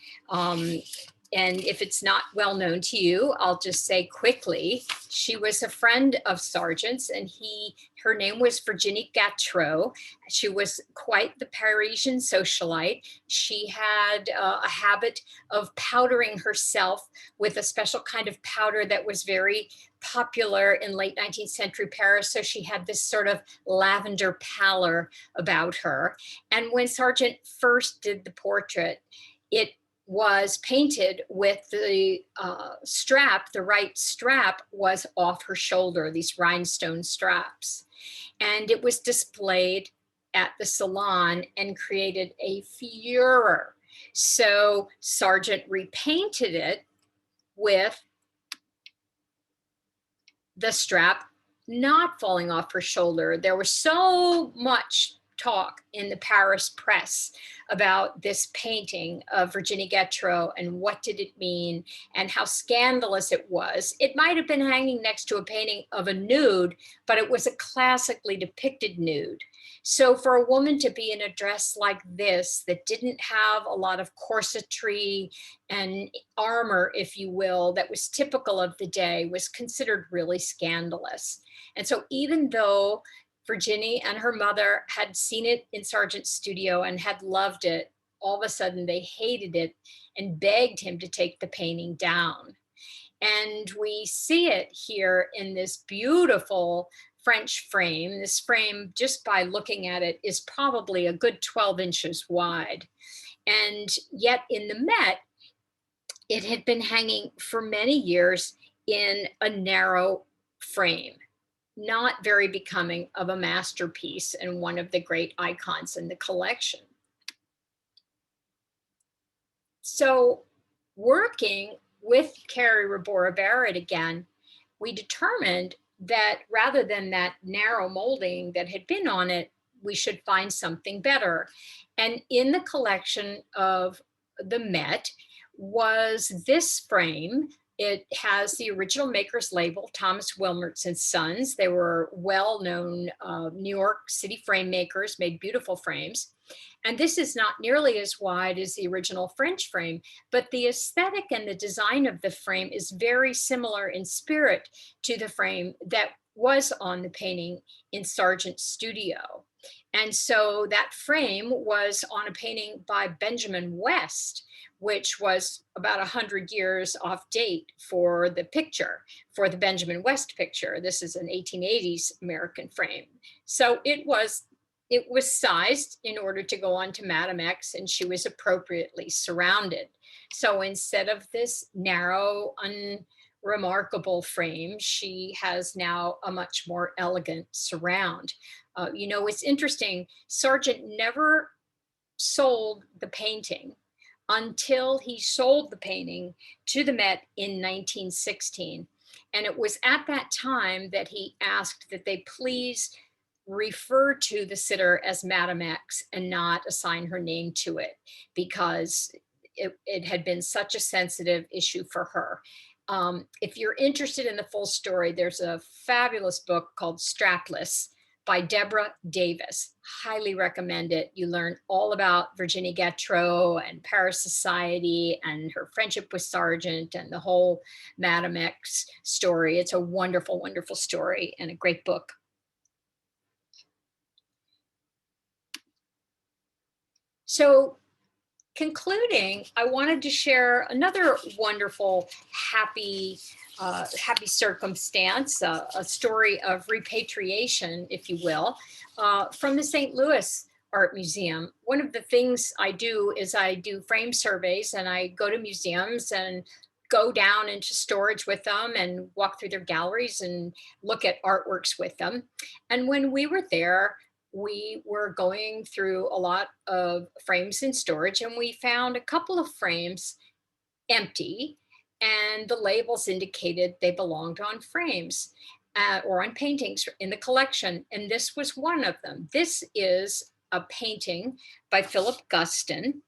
And if it's not well known to you, I'll just say quickly, she was a friend of Sargent's, and her name was Virginie Gautreau. She was quite the Parisian socialite. She had a habit of powdering herself with a special kind of powder that was very popular in late 19th century Paris. So she had this sort of lavender pallor about her. And when Sargent first did the portrait, it was painted with the strap, the right strap was off her shoulder, these rhinestone straps. And it was displayed at the salon and created a furor. So Sargent repainted it with the strap not falling off her shoulder. There was so much talk in the Paris press about this painting of Virginie Gautreau and what did it mean and how scandalous it was. It might have been hanging next to a painting of a nude, but it was a classically depicted nude. So for a woman to be in a dress like this that didn't have a lot of corsetry and armor, if you will, that was typical of the day was considered really scandalous. And so even though Virginie and her mother had seen it in Sargent's studio and had loved it, all of a sudden they hated it and begged him to take the painting down. And we see it here in this beautiful French frame. This frame, just by looking at it, is probably a good 12 inches wide. And yet in the Met, it had been hanging for many years in a narrow frame, not very becoming of a masterpiece and one of the great icons in the collection. So working with Carrie Rabora Barrett again, we determined that rather than that narrow molding that had been on it, we should find something better. And in the collection of the Met was this frame. It has the original maker's label, Thomas Wilmertz and Sons. They were well-known New York City frame makers, made beautiful frames. And this is not nearly as wide as the original French frame, but the aesthetic and the design of the frame is very similar in spirit to the frame that was on the painting in Sargent's studio. And so that frame was on a painting by Benjamin West, which was about 100 years off date for the picture, for the Benjamin West picture. This is an 1880s American frame. So it was sized in order to go on to Madame X, and she was appropriately surrounded. So instead of this narrow, unremarkable frame, she has now a much more elegant surround. You know, it's interesting, Sargent never sold the painting until he sold the painting to the Met in 1916. And it was at that time that he asked that they please refer to the sitter as Madame X and not assign her name to it, because it had been such a sensitive issue for her. If you're interested in the full story, there's a fabulous book called Strapless by Deborah Davis. Highly recommend it. You learn all about Virginia Gautreaux and Paris society and her friendship with Sargent and the whole Madame X story. It's a wonderful, wonderful story and a great book. So concluding, I wanted to share another wonderful, happy circumstance, a story of repatriation, if you will, from the St. Louis Art Museum. One of the things I do is I do frame surveys, and I go to museums and go down into storage with them and walk through their galleries and look at artworks with them. And when we were there, we were going through a lot of frames in storage, and we found a couple of frames empty, and the labels indicated they belonged on frames or on paintings in the collection. And this was one of them. This is a painting by Philip Guston.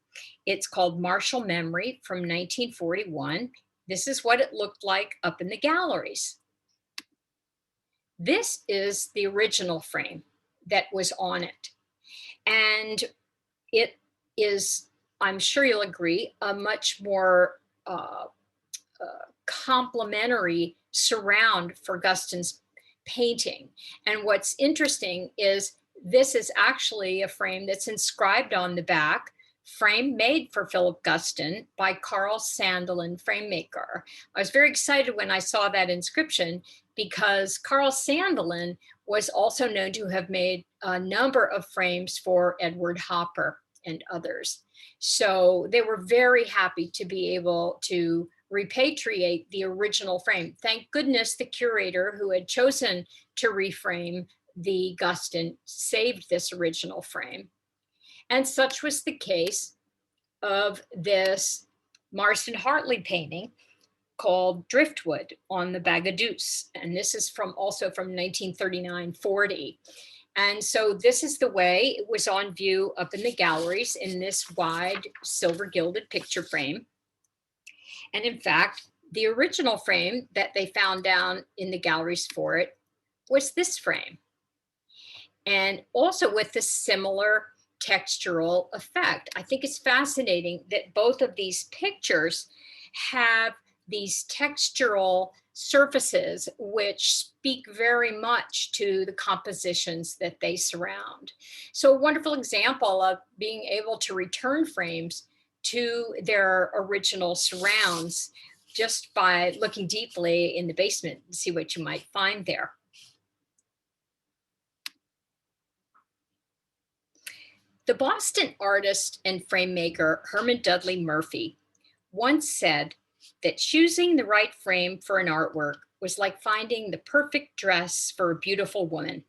It's called Martial Memory from 1941. This is what it looked like up in the galleries. This is the original frame that was on it. And it is, I'm sure you'll agree, a much more complementary surround for Guston's painting. And what's interesting is this is actually a frame that's inscribed on the back, frame made for Philip Guston by Carl Sandelin, framemaker. I was very excited when I saw that inscription because Carl Sandelin was also known to have made a number of frames for Edward Hopper and others. So they were very happy to be able to repatriate the original frame. Thank goodness the curator who had chosen to reframe the Guston saved this original frame. And such was the case of this Marston Hartley painting called Driftwood on the Bagaduce. And this is also from 1939-40. And so this is the way it was on view up in the galleries in this wide silver gilded picture frame. And in fact, the original frame that they found down in the galleries for it was this frame. And also with a similar textural effect. I think it's fascinating that both of these pictures have these textural surfaces which speak very much to the compositions that they surround. So a wonderful example of being able to return frames to their original surrounds just by looking deeply in the basement and see what you might find there. The Boston artist and frame maker Herman Dudley Murphy once said that choosing the right frame for an artwork was like finding the perfect dress for a beautiful woman,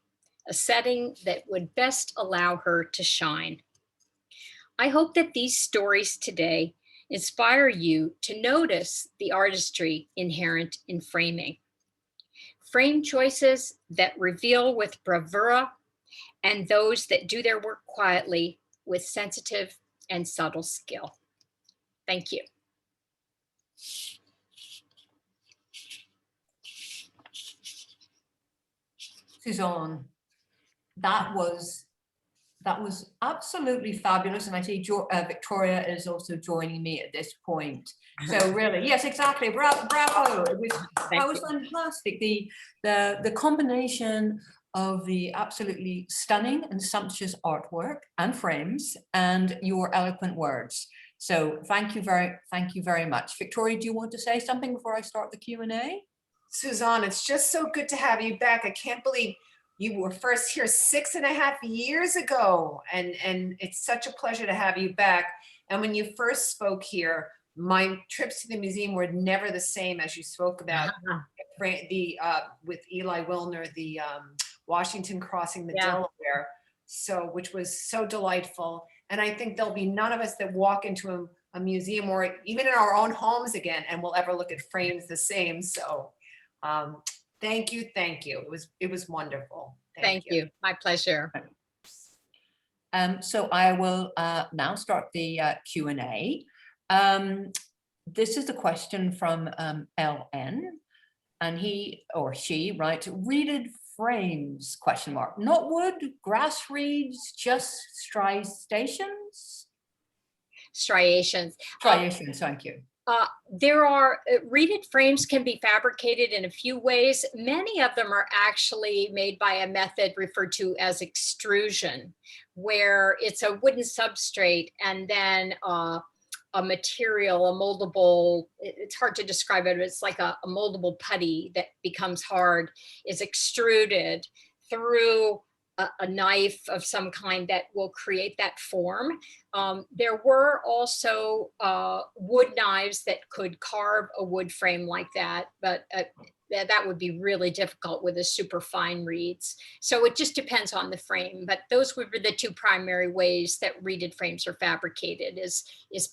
a setting that would best allow her to shine. I hope that these stories today inspire you to notice the artistry inherent in framing. Frame choices that reveal with bravura and those that do their work quietly with sensitive and subtle skill. Thank you. Suzanne, that was absolutely fabulous. And I see Victoria is also joining me at this point. So really, yes, exactly. Bravo. That was fantastic. The combination of the absolutely stunning and sumptuous artwork and frames and your eloquent words. So thank you very much. Victoria, do you want to say something before I start the Q&A? Suzanne, it's just so good to have you back. I can't believe you were first here 6.5 years ago. And it's such a pleasure to have you back. And when you first spoke here, my trips to the museum were never the same as you spoke about with Eli Wilner, the Washington crossing the Delaware, which was so delightful. And I think there'll be none of us that walk into a museum or even in our own homes again and will ever look at frames the same. So thank you. It was wonderful. Thank you. My pleasure. So I will now start the Q&A. This is a question from LN, and he or she writes, read frames, question mark. Not wood, grass reeds, just striations? Striations. Striations, thank you. There are reeded frames can be fabricated in a few ways. Many of them are actually made by a method referred to as extrusion, where it's a wooden substrate and then a material, a moldable, it's hard to describe it, but it's like a moldable putty that becomes hard, is extruded through a knife of some kind that will create that form. There were also wood knives that could carve a wood frame like that, but that would be really difficult with the super fine reeds. So it just depends on the frame, but those would be the two primary ways that reeded frames are fabricated is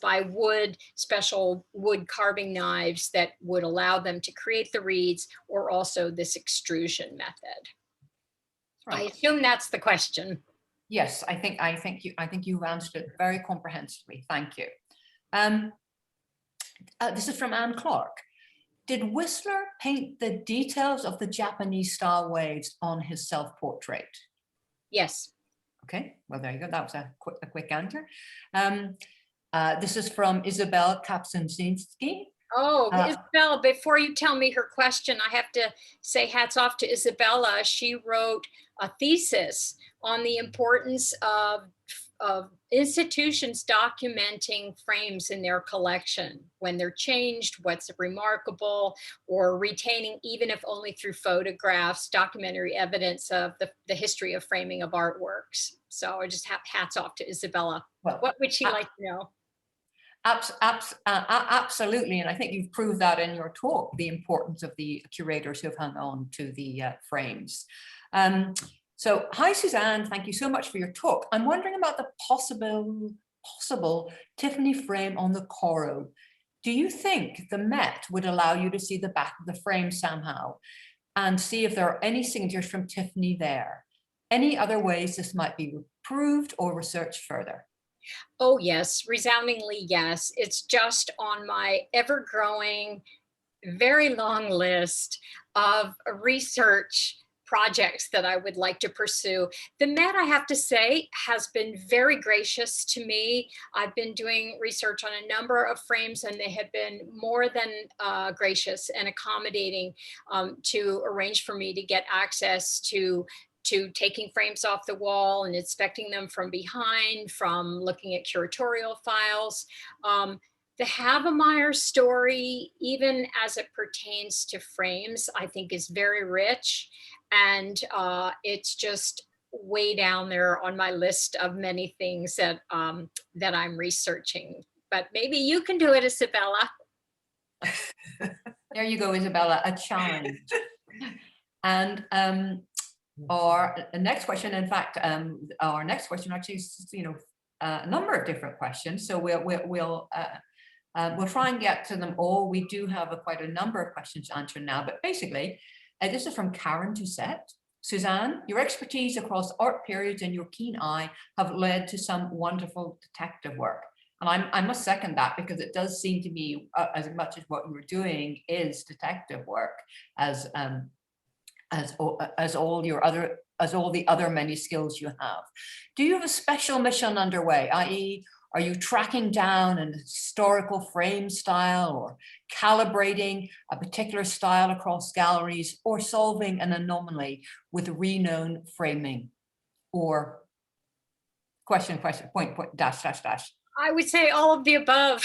by wood, special wood carving knives that would allow them to create the reeds, or also this extrusion method. I assume that's the question. Yes, I think you've answered it very comprehensively. Thank you. This is from Anne Clark. Did Whistler paint the details of the Japanese style waves on his self-portrait? Yes. Okay, well, there you go. That was a quick answer. This is from Isabel Kapczynski. Oh, Isabella, before you tell me her question, I have to say hats off to Isabella. She wrote a thesis on the importance of institutions documenting frames in their collection, when they're changed, what's remarkable, or retaining, even if only through photographs, documentary evidence of the history of framing of artworks. So I just have hats off to Isabella. Well, what would she like to know? Absolutely, and I think you've proved that in your talk, the importance of the curators who've hung on to the frames. So, hi Suzanne, thank you so much for your talk. I'm wondering about the possible Tiffany frame on the Coro. Do you think the Met would allow you to see the back of the frame somehow and see if there are any signatures from Tiffany there? Any other ways this might be proved or researched further? Oh, yes, resoundingly yes. It's just on my ever-growing, very long list of research projects that I would like to pursue. The Met, I have to say, has been very gracious to me. I've been doing research on a number of frames, and they have been more than gracious and accommodating to arrange for me to get access to taking frames off the wall and inspecting them from behind, from looking at curatorial files. The Havemeyer story, even as it pertains to frames, I think is very rich. And it's just way down there on my list of many things that, that I'm researching. But maybe you can do it, Isabella. There you go, Isabella, a challenge. And our next question, in fact, our next question actually is, a number of different questions. So we'll try and get to them all. We do have quite a number of questions to answer now, but basically, this is from Karen Doucette. Suzanne, your expertise across art periods and your keen eye have led to some wonderful detective work. And I must second that, because it does seem to me, as much as what you're doing is detective work, as all the other many skills you have. Do you have a special mission underway, i.e., are you tracking down an historical frame style, or calibrating a particular style across galleries, or solving an anomaly with renowned framing? Or question, point, dash. I would say all of the above.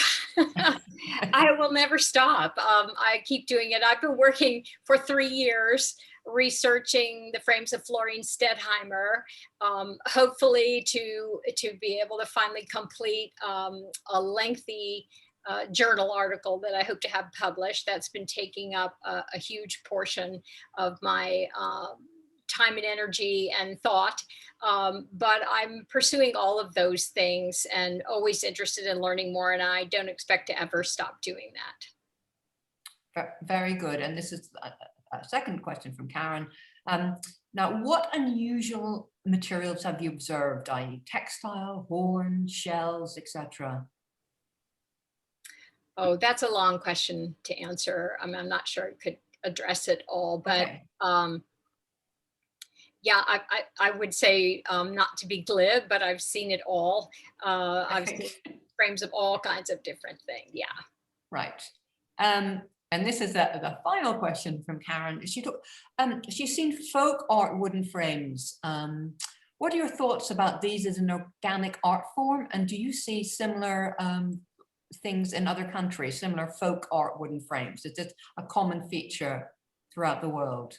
I will never stop. I keep doing it. I've been working for 3 years researching the frames of Florine Stedheimer, hopefully to be able to finally complete a lengthy journal article that I hope to have published. That's been taking up a huge portion of my time and energy and thought. But I'm pursuing all of those things and always interested in learning more, and I don't expect to ever stop doing that. Very good. And this is a second question from Karen. Now, what unusual materials have you observed, i.e. textile, horn, shells, etc.? Oh, that's a long question to answer. I'm not sure I could address it all, but okay. Yeah, I would say, not to be glib, but I've seen it all. I've seen frames of all kinds of different things. Yeah. Right. And this is the final question from Karen. She's seen folk art wooden frames. What are your thoughts about these as an organic art form? And do you see similar things in other countries, similar folk art wooden frames? Is it a common feature throughout the world?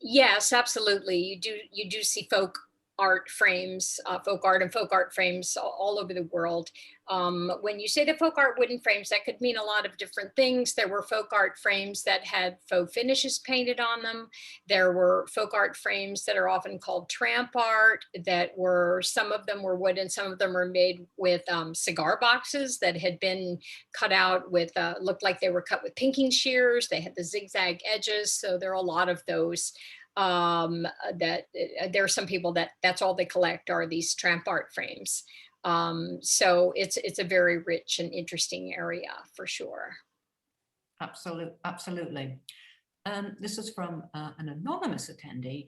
Yes, absolutely. You do see folk art frames, folk art and folk art frames all over the world. When you say the folk art wooden frames, that could mean a lot of different things. There were folk art frames that had faux finishes painted on them. There were folk art frames that are often called tramp art, that were, some of them were wood and some of them were made with cigar boxes that had been cut out with, looked like they were cut with pinking shears. They had the zigzag edges. So there are a lot of those. That there are some people that that's all they collect are these tramp art frames. So it's a very rich and interesting area for sure. Absolutely. This is from an anonymous attendee.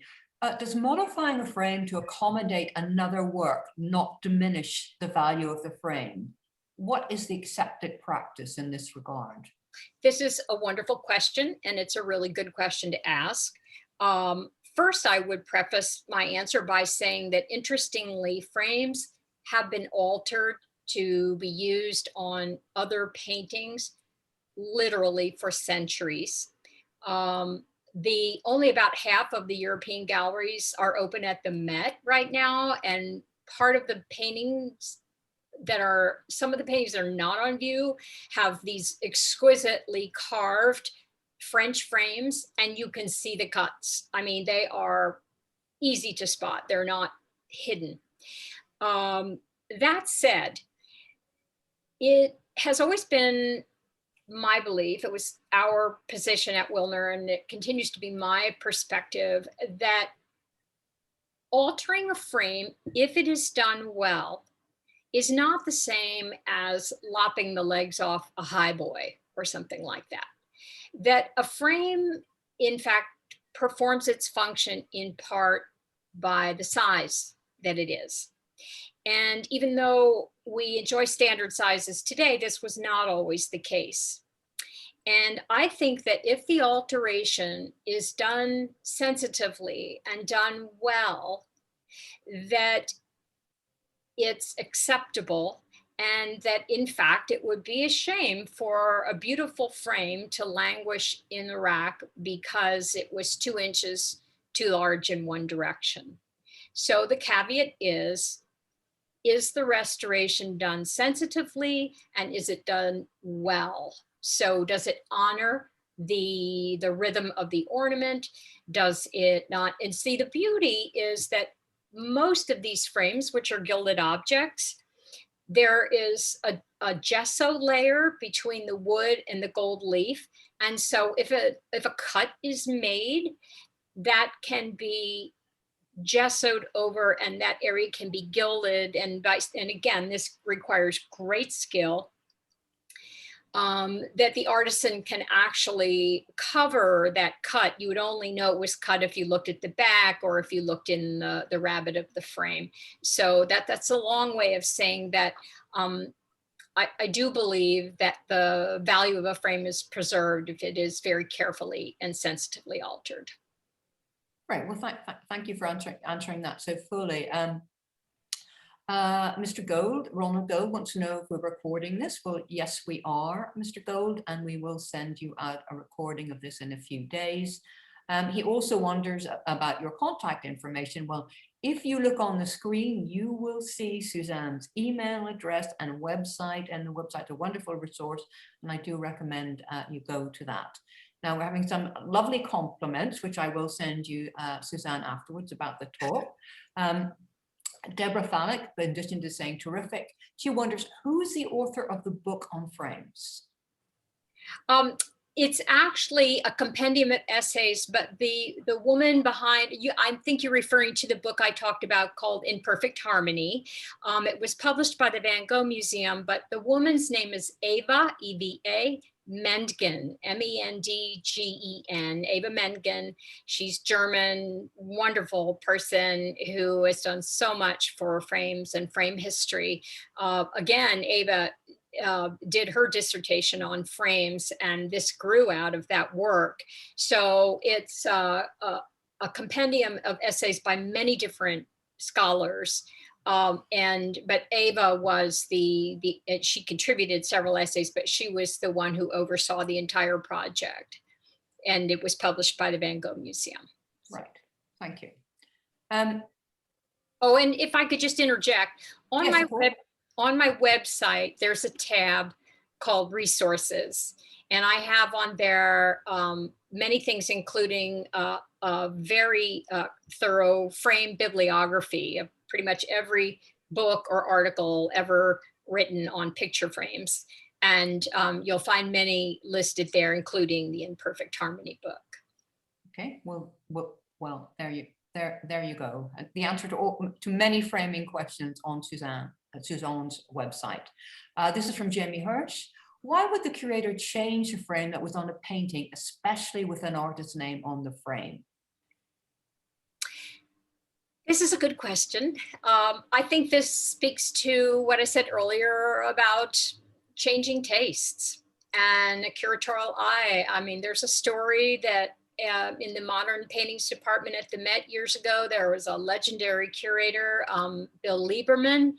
Does modifying a frame to accommodate another work not diminish the value of the frame? What is the accepted practice in this regard? This is a wonderful question, and it's a really good question to ask. First, I would preface my answer by saying that interestingly, frames have been altered to be used on other paintings literally for centuries. The only about half of the European galleries are open at the Met right now, and part of the paintings that are, some of the paintings that are not on view have these exquisitely carved French frames, and you can see the cuts. I mean, they are easy to spot. They're not hidden. That said, it has always been my belief, it was our position at Wilner, and it continues to be my perspective, that altering a frame, if it is done well, is not the same as lopping the legs off a highboy or something like that. That a frame, in fact, performs its function in part by the size that it is. And even though we enjoy standard sizes today, this was not always the case. And I think that if the alteration is done sensitively and done well, that it's acceptable, and that in fact it would be a shame for a beautiful frame to languish in the rack because it was 2 inches too large in one direction. So the caveat is the restoration done sensitively, and is it done well? So does it honor the rhythm of the ornament? Does it not? And see, the beauty is that most of these frames, which are gilded objects, there is a gesso layer between the wood and the gold leaf. And so if a cut is made, that can be gessoed over and that area can be gilded. And again, this requires great skill. That the artisan can actually cover that cut. You would only know it was cut if you looked at the back or if you looked in the rabbet of the frame. So that's a long way of saying that I do believe that the value of a frame is preserved if it is very carefully and sensitively altered. Right. Well, thank you for answering that so fully. Mr. Gold, Ronald Gold wants to know if we're recording this. Well, yes, we are, Mr. Gold, and we will send you out a recording of this in a few days. He also wonders about your contact information. Well, if you look on the screen, you will see Suzanne's email address and website, and the website's a wonderful resource, and I do recommend you go to that. Now, we're having some lovely compliments, which I will send you, Suzanne, afterwards about the talk. Deborah Fallick, in addition to saying terrific, she wonders who is the author of the book on frames? It's actually a compendium of essays, but the woman behind you, I think you're referring to the book I talked about called In Perfect Harmony. It was published by the Van Gogh Museum, but the woman's name is Eva, E-V-A, Mendgen, M-E-N-D-G-E-N, Eva Mendgen. She's German, wonderful person who has done so much for frames and frame history. Again, Eva did her dissertation on frames, and this grew out of that work. So it's a compendium of essays by many different scholars. But Ava was she contributed several essays, but she was the one who oversaw the entire project. And it was published by the Van Gogh Museum. Right, thank you. Oh, and if I could just interject, on Yes, my of course. on my website, there's a tab called Resources, and I have on there many things, including a very thorough frame bibliography of pretty much every book or article ever written on picture frames. And you'll find many listed there, including the In Perfect Harmony book. Okay, well, there you go. The answer to many framing questions on Suzanne's website. This is from Jamie Hirsch. Why would the curator change a frame that was on a painting, especially with an artist's name on the frame? This is a good question. I think this speaks to what I said earlier about changing tastes and a curatorial eye. I mean, there's a story that in the modern paintings department at the Met years ago, there was a legendary curator, Bill Lieberman,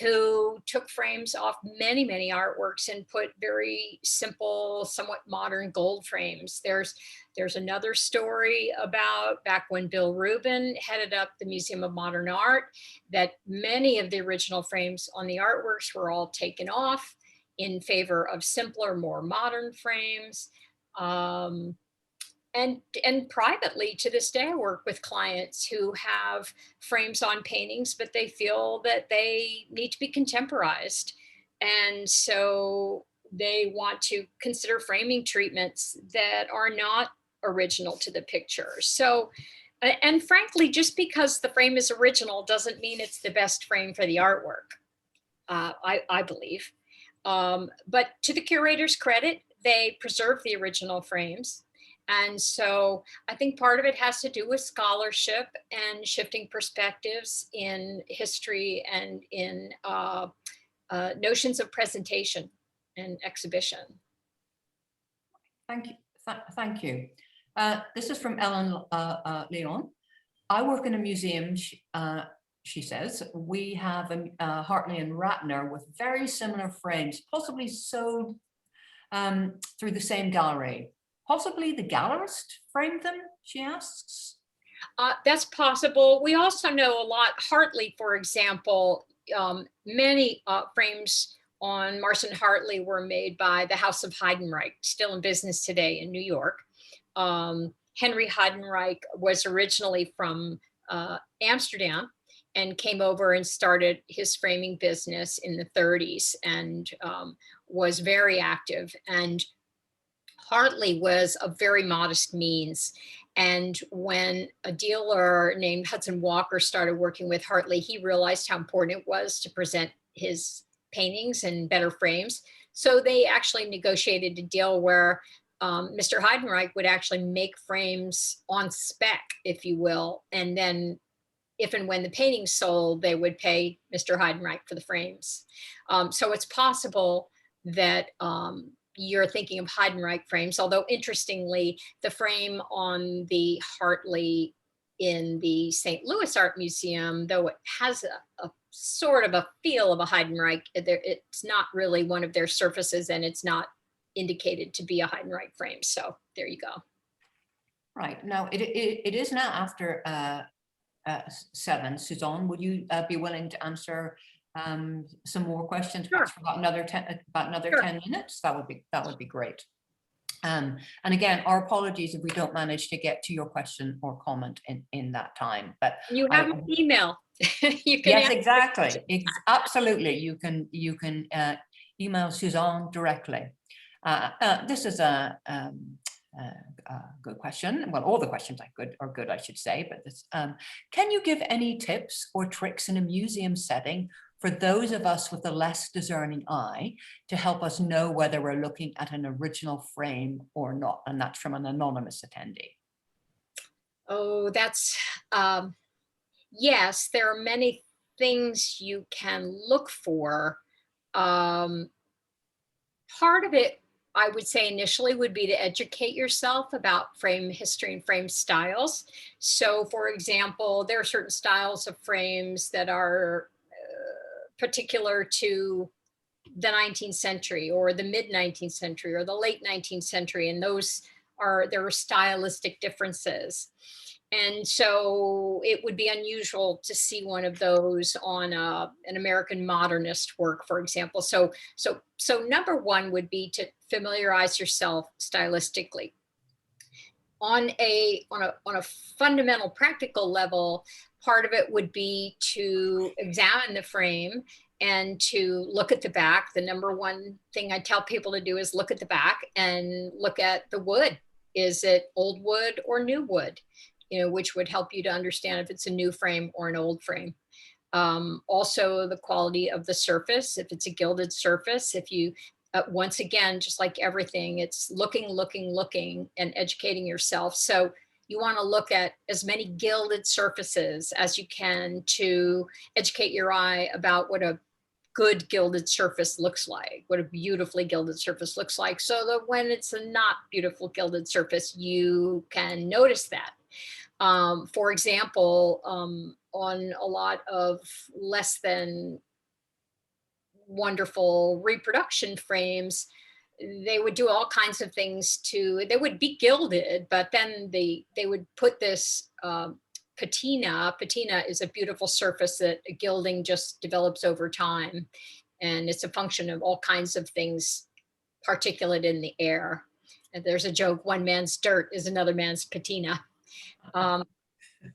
who took frames off many, many artworks and put very simple, somewhat modern gold frames. There's another story about back when Bill Rubin headed up the Museum of Modern Art, that many of the original frames on the artworks were all taken off in favor of simpler, more modern frames. And privately, to this day, I work with clients who have frames on paintings, but they feel that they need to be contemporized. And so they want to consider framing treatments that are not original to the picture. So, and frankly, just because the frame is original doesn't mean it's the best frame for the artwork, I believe. But to the curator's credit, they preserve the original frames. And so I think part of it has to do with scholarship and shifting perspectives in history and in notions of presentation and exhibition. Thank you. Thank you. This is from Ellen Leon. I work in a museum, she says. We have Hartley and Ratner with very similar frames, possibly sold through the same gallery. Possibly the gallerist framed them, she asks. That's possible. We also know a lot. Hartley, for example, many frames on Marcin Hartley were made by the House of Heidenreich, still in business today in New York. Henry Heidenreich was originally from Amsterdam and came over and started his framing business in the 30s and was very active. And Hartley was of very modest means. And when a dealer named Hudson Walker started working with Hartley, he realized how important it was to present his paintings in better frames. So they actually negotiated a deal where Mr. Heidenreich would actually make frames on spec, if you will. And then if and when the paintings sold, they would pay Mr. Heidenreich for the frames. So it's possible that you're thinking of Heidenreich frames, although interestingly, the frame on the Hartley in the St. Louis Art Museum, though it has a sort of a feel of a Heidenreich, it's not really one of their surfaces and it's not indicated to be a Heidenreich frame. So there you go. Right, now it is now after 7. Suzanne, would you be willing to answer some more questions? Sure. For about another 10 Sure. 10 minutes? That would be great. And again, our apologies if we don't manage to get to your question or comment in that time. But you have an email. You can yes, exactly. Absolutely. You can email Suzanne directly. This is a good question. Well, all the questions are good, I should say. But this, can you give any tips or tricks in a museum setting for those of us with a less discerning eye to help us know whether we're looking at an original frame or not? And that's from an anonymous attendee. Oh, that's, yes, there are many things you can look for. Part of it, I would say initially would be to educate yourself about frame history and frame styles. So for example, there are certain styles of frames that are particular to the 19th century or the mid 19th century or the late 19th century. And there are stylistic differences. And so it would be unusual to see one of those on an American modernist work, for example. So number one would be to familiarize yourself stylistically. On a fundamental practical level, part of it would be to examine the frame and to look at the back. The number one thing I tell people to do is look at the back and look at the wood. Is it old wood or new wood? Which would help you to understand if it's a new frame or an old frame. Also the quality of the surface, if it's a gilded surface, if you, once again, just like everything, it's looking, and educating yourself. So you want to look at as many gilded surfaces as you can to educate your eye about what a good gilded surface looks like, what a beautifully gilded surface looks like, so that when it's a not beautiful gilded surface, you can notice that. For example, on a lot of less than wonderful reproduction frames, they would do all kinds of things they would be gilded, but then they would put this patina. Patina is a beautiful surface that gilding just develops over time. And it's a function of all kinds of things, particulate in the air. And there's a joke, one man's dirt is another man's patina.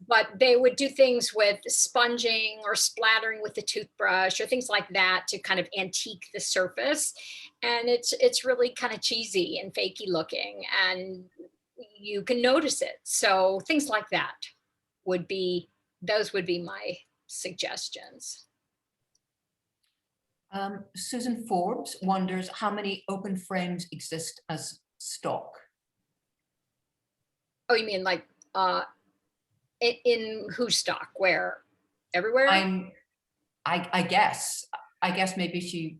But they would do things with sponging or splattering with the toothbrush or things like that to kind of antique the surface. And it's really kind of cheesy and fakey looking, and you can notice it. So things like that would be my suggestions. Susan Forbes wonders how many open frames exist as stock. Oh, you mean like in whose stock? Where? Everywhere? I guess maybe she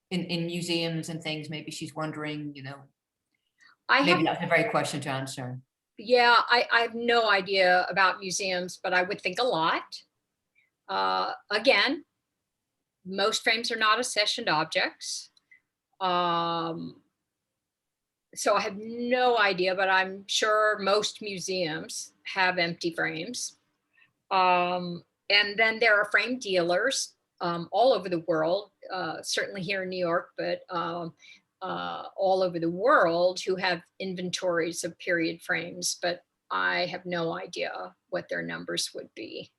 in museums and things. Maybe she's wondering. Maybe that's a very question to answer. Yeah, I have no idea about museums, but I would think a lot. Again, most frames are not accessioned objects. So I have no idea, but I'm sure most museums have empty frames. And then there are frame dealers all over the world, certainly here in New York, but all over the world, who have inventories of period frames, but I have no idea what their numbers would be.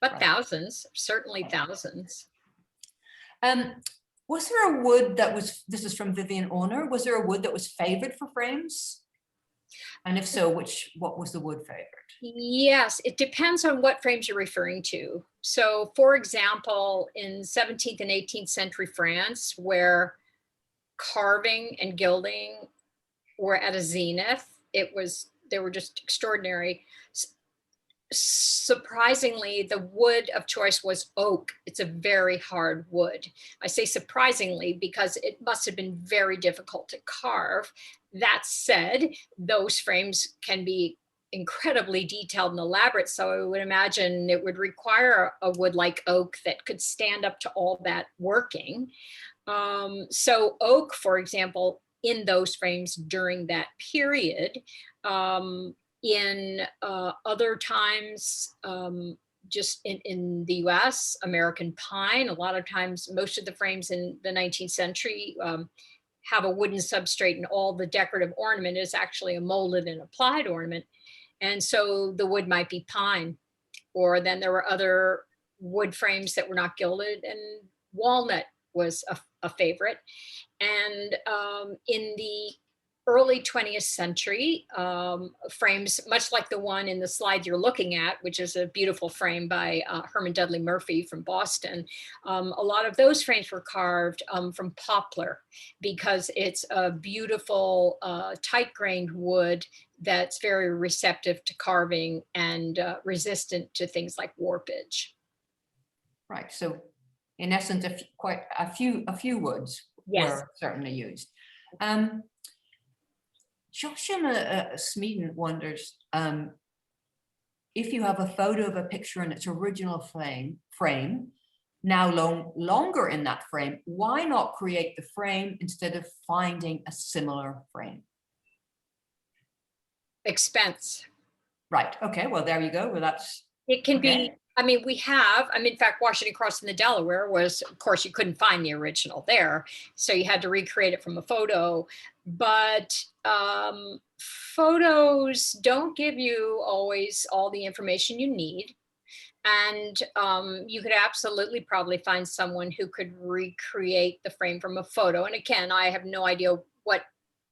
But Right. Thousands, certainly thousands. Was there a wood that was, this is from Vivian Orner, was there a wood that was favored for frames? And if so, what was the wood favored? Yes, it depends on what frames you're referring to. So for example, in 17th and 18th century France, where carving and gilding were at a zenith, they were just extraordinary. Surprisingly, the wood of choice was oak. It's a very hard wood. I say surprisingly because it must have been very difficult to carve. That said, those frames can be incredibly detailed and elaborate. So I would imagine it would require a wood like oak that could stand up to all that working. So oak, for example, in those frames during that period, in other times, just in the US, American pine, a lot of times, most of the frames in the 19th century have a wooden substrate, and all the decorative ornament is actually a molded and applied ornament. And so the wood might be pine, or then there were other wood frames that were not gilded, and walnut was a favorite. And in the early 20th century, frames, much like the one in the slide you're looking at, which is a beautiful frame by Herman Dudley Murphy from Boston, a lot of those frames were carved from poplar because it's a beautiful, tight-grained wood that's very receptive to carving and resistant to things like warpage. Right. So in essence, quite a few woods were certainly used. Joshua Smeaton wonders if you have a photo of a picture in its original frame, now longer in that frame, why not create the frame instead of finding a similar frame? Expense. Right. Okay. Well, there you go. Well, that's. It can okay. be. I mean, in fact, Washington Crossing the Delaware was, of course, you couldn't find the original there. So you had to recreate it from a photo. But photos don't give you always all the information you need. And you could absolutely probably find someone who could recreate the frame from a photo. And again, I have no idea what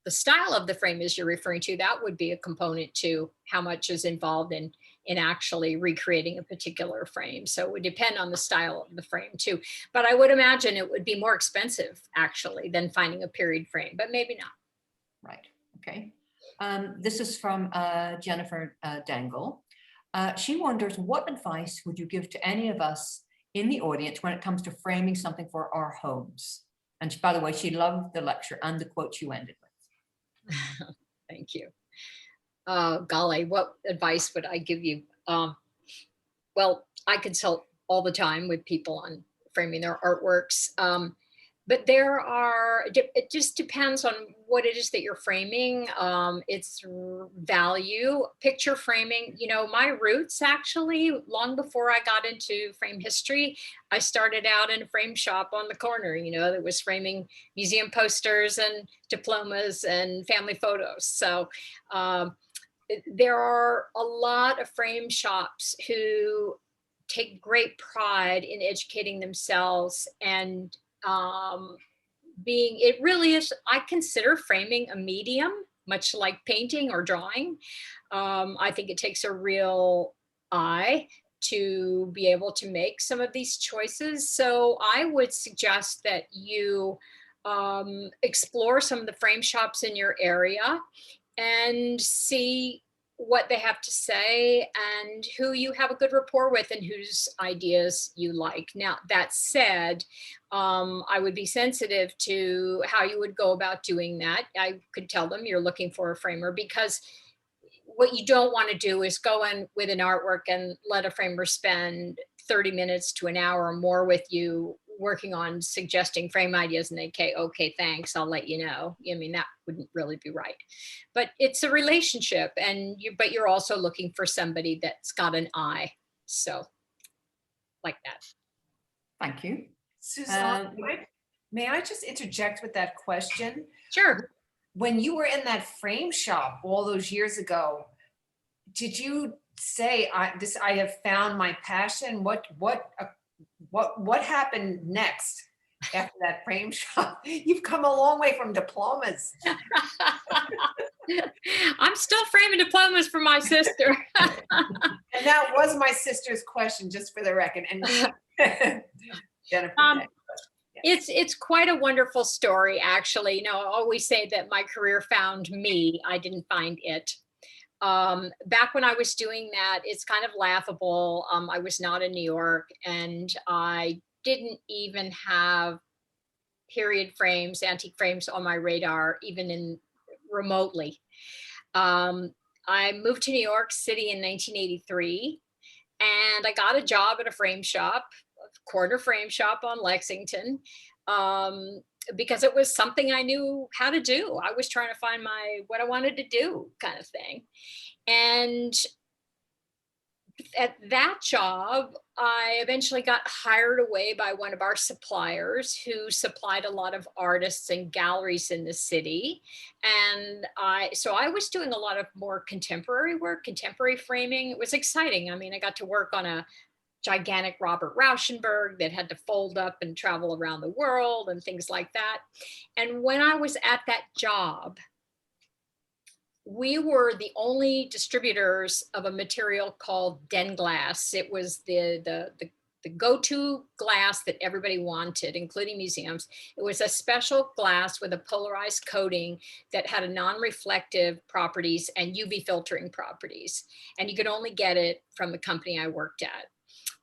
the style of the frame is you're referring to. That would be a component to how much is involved in actually recreating a particular frame. So it would depend on the style of the frame too. But I would imagine it would be more expensive actually than finding a period frame, but maybe not. Right, okay. This is from Jennifer Dangle. She wonders, what advice would you give to any of us in the audience when it comes to framing something for our homes? And by the way, she loved the lecture and the quote you ended with. Thank you. Golly, what advice would I give you? Well, I consult all the time with people on framing their artworks. But it just depends on what it is that you're framing, its value. Picture framing, my roots actually, long before I got into frame history, I started out in a frame shop on the corner, that was framing museum posters and diplomas and family photos. So there are a lot of frame shops who take great pride in educating themselves and it really is, I consider framing a medium, much like painting or drawing. I think it takes a real eye to be able to make some of these choices. So I would suggest that you explore some of the frame shops in your area and see what they have to say and who you have a good rapport with and whose ideas you like. Now, that said, I would be sensitive to how you would go about doing that. I could tell them you're looking for a framer, because what you don't want to do is go in with an artwork and let a framer spend 30 minutes to an hour or more with you working on suggesting frame ideas, and they say, okay, thanks, I'll let you know. I mean, that wouldn't really be right. But it's a relationship, but you're also looking for somebody that's got an eye. So like that. Thank you. Suzanne, may I just interject with that question? Sure. When you were in that frame shop all those years ago, did you say, I have found my passion? What happened next after that frame shop? You've come a long way from diplomas. I'm still framing diplomas for my sister. And that was my sister's question, just for the record. And Jennifer. It's quite a wonderful story, actually. I always say that my career found me. I didn't find it. Back when I was doing that, it's kind of laughable. I was not in New York, and I didn't even have period frames, antique frames on my radar, even remotely. I moved to New York City in 1983, and I got a job at a frame shop, a corner frame shop on Lexington, because it was something I knew how to do. I was trying to find what I wanted to do, kind of thing. And at that job, I eventually got hired away by one of our suppliers who supplied a lot of artists and galleries in the city. And so I was doing a lot of more contemporary work, contemporary framing. It was exciting. I mean, I got to work on a gigantic Robert Rauschenberg that had to fold up and travel around the world and things like that. And when I was at that job, we were the only distributors of a material called Den glass. It was the go-to glass that everybody wanted, including museums. It was a special glass with a polarized coating that had a non-reflective properties and UV filtering properties. And you could only get it from the company I worked at.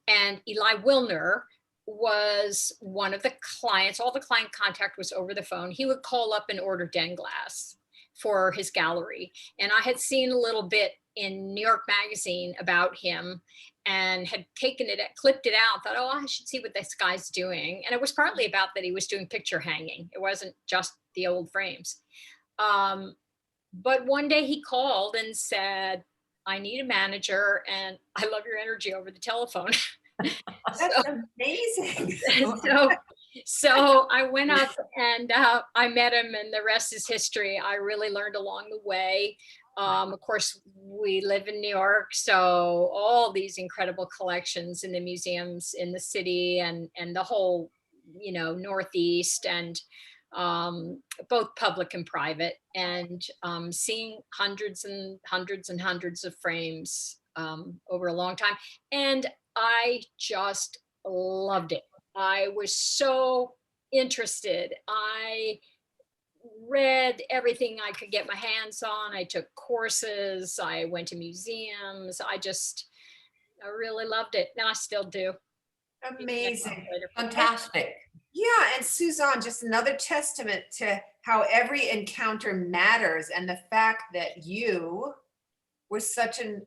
And Eli Wilner was one of the clients. All the client contact was over the phone. He would call up and order Den glass for his gallery. And I had seen a little bit in New York Magazine about him and had taken it, clipped it out, thought, oh, I should see what this guy's doing. And it was partly about that he was doing picture hanging. It wasn't just the old frames. But one day he called and said, I need a manager and I love your energy over the telephone. That's amazing. So I went up and I met him, and the rest is history. I really learned along the way. Of course, we live in New York, so all these incredible collections in the museums in the city and the whole, Northeast, and both public and private, and seeing hundreds and hundreds and hundreds of frames over a long time. And I just loved it. I was so interested. I read everything I could get my hands on. I took courses. I went to museums. I really loved it. And I still do. Amazing. Fantastic. Yeah, and Suzanne, just another testament to how every encounter matters, and the fact that you were such a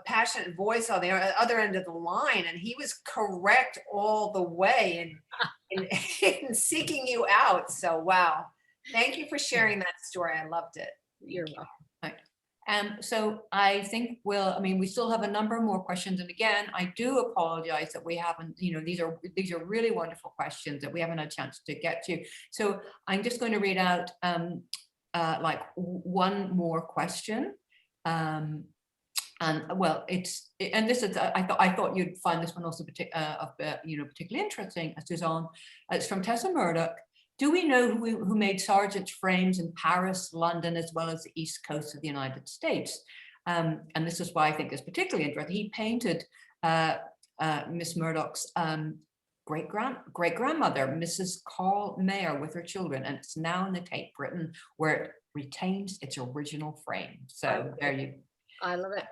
passionate voice on the other end of the line, and he was correct all the way in seeking you out. So wow, thank you for sharing that story. I loved it. You're welcome. Right. So I think we still have a number more questions. And again, I do apologize that we haven't, these are really wonderful questions that we haven't had a chance to get to. So I'm just going to read out like one more question. And this is, I thought you'd find this one also particularly interesting, Suzanne. It's from Tessa Murdoch. Do we know who made Sargent's frames in Paris, London, as well as the East Coast of the United States? And this is why I think it's particularly interesting. He painted Miss Murdoch's great-grandmother, Mrs. Carl Mayer, with her children, and it's now in the Tate Britain, where it retains its original frame. So there you go. I love it.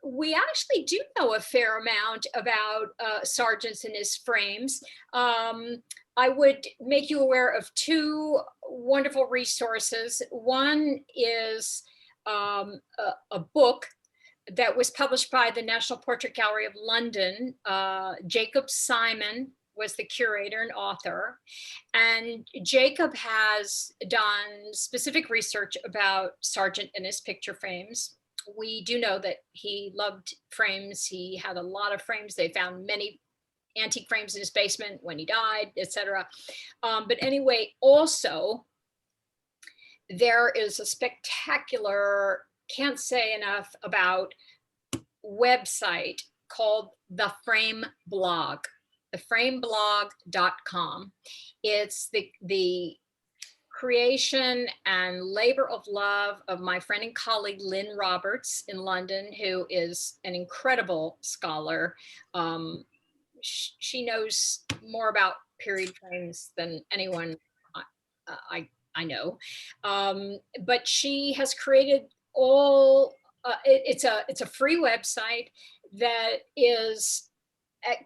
We actually do know a fair amount about Sargent's and his frames. I would make you aware of two wonderful resources. One is a book that was published by the National Portrait Gallery of London. Jacob Simon was the curator and author. And Jacob has done specific research about Sargent and his picture frames. We do know that he loved frames. He had a lot of frames. They found many antique frames in his basement when he died, etc. But anyway, also, there is a spectacular, can't say enough about, website called The Frame Blog, theframeblog.com. It's the creation and labor of love of my friend and colleague Lynn Roberts in London, who is an incredible scholar. She knows more about period frames than anyone I know, but she has created all. It's a free website that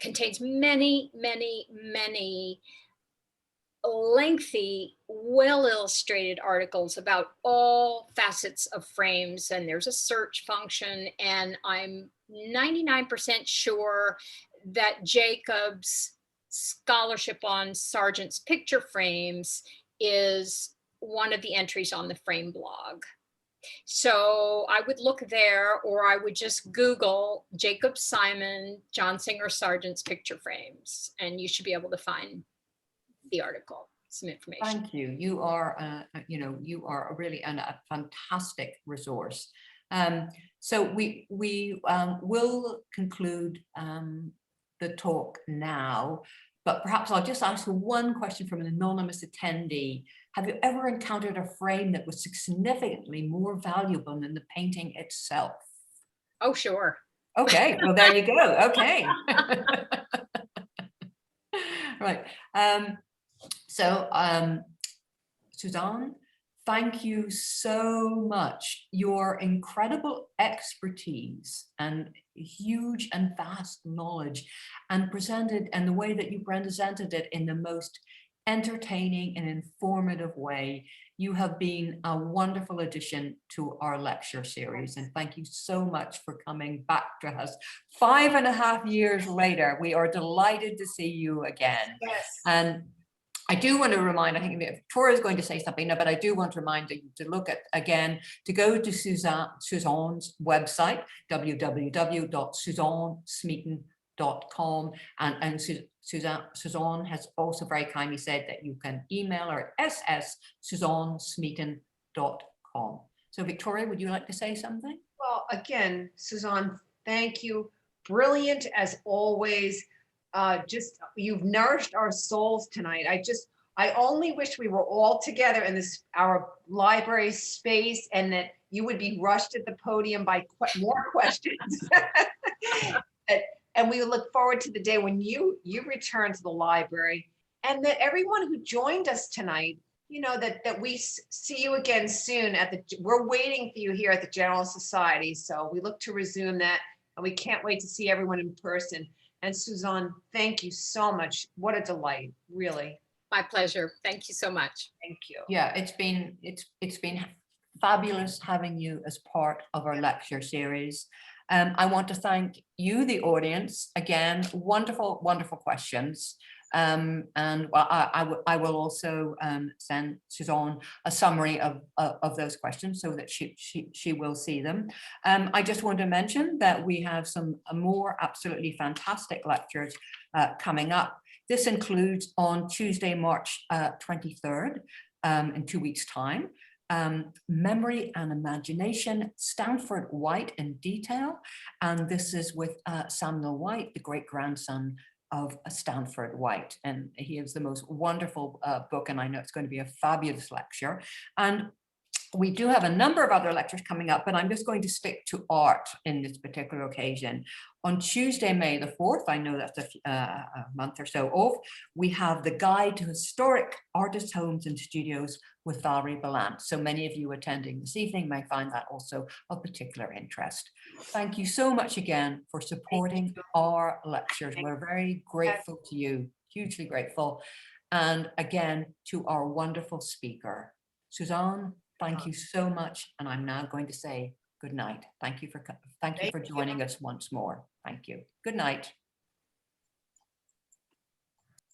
contains many lengthy, well illustrated articles about all facets of frames, and there's a search function, and I'm 99% sure that Jacob's scholarship on Sargent's picture frames is one of the entries on the Frame blog. So I would look there, or I would just Google Jacob Simon, John Singer Sargent's picture frames, and you should be able to find the article, some information. Thank you. You are, you are really a fantastic resource. So we will conclude the talk now, but perhaps I'll just ask one question from an anonymous attendee. Have you ever encountered a frame that was significantly more valuable than the painting itself? Oh, sure. Okay, well, there you go. Okay. Right. Suzanne, thank you so much. Your incredible expertise and huge and vast knowledge, and the way that you presented it in the most entertaining and informative way. You have been a wonderful addition to our lecture series, and thank you so much for coming back to us 5.5 years later. We are delighted to see you again. Yes. And I do want to remind, I think Victoria is going to say something now, but I do want to remind you to look at, again, to go to Suzanne's website, www.suzannesmeaton.com. And Suzanne has also very kindly said that you can email her at ss@suzannesmeaton.com. So Victoria, would you like to say something? Well, again, Suzanne, thank you. Brilliant as always. Just, you've nourished our souls tonight. I only wish we were all together in our library space, and that you would be rushed at the podium by more questions. And we look forward to the day when you return to the library, and that everyone who joined us tonight, that we see you again soon we're waiting for you here at the General Society. So we look to resume that, and we can't wait to see everyone in person. And Suzanne, thank you so much. What a delight, really. My pleasure. Thank you so much. Thank you. Yeah, it's been fabulous having you as part of our lecture series. I want to thank you, the audience, again. Wonderful, wonderful questions. And I will also send Suzanne a summary of those questions so that she will see them. I just want to mention that we have some more absolutely fantastic lectures coming up. This includes on Tuesday, March 23rd, in 2 weeks' time. Memory and Imagination, Stanford White in Detail. And this is with Samuel White, the great-grandson of Stanford White. And he has the most wonderful book, and I know it's going to be a fabulous lecture. And we do have a number of other lectures coming up, but I'm just going to stick to art in this particular occasion. On Tuesday, May the 4th, I know that's a month or so off, we have the Guide to Historic Artist Homes and Studios with Valerie Ballant. So many of you attending this evening may find that also of particular interest. Thank you so much again for supporting our lectures. We're very grateful to you, hugely grateful. And again, to our wonderful speaker, Suzanne. Thank you so much, and I'm now going to say good night. Thank you for joining us once more. Thank you. Good night.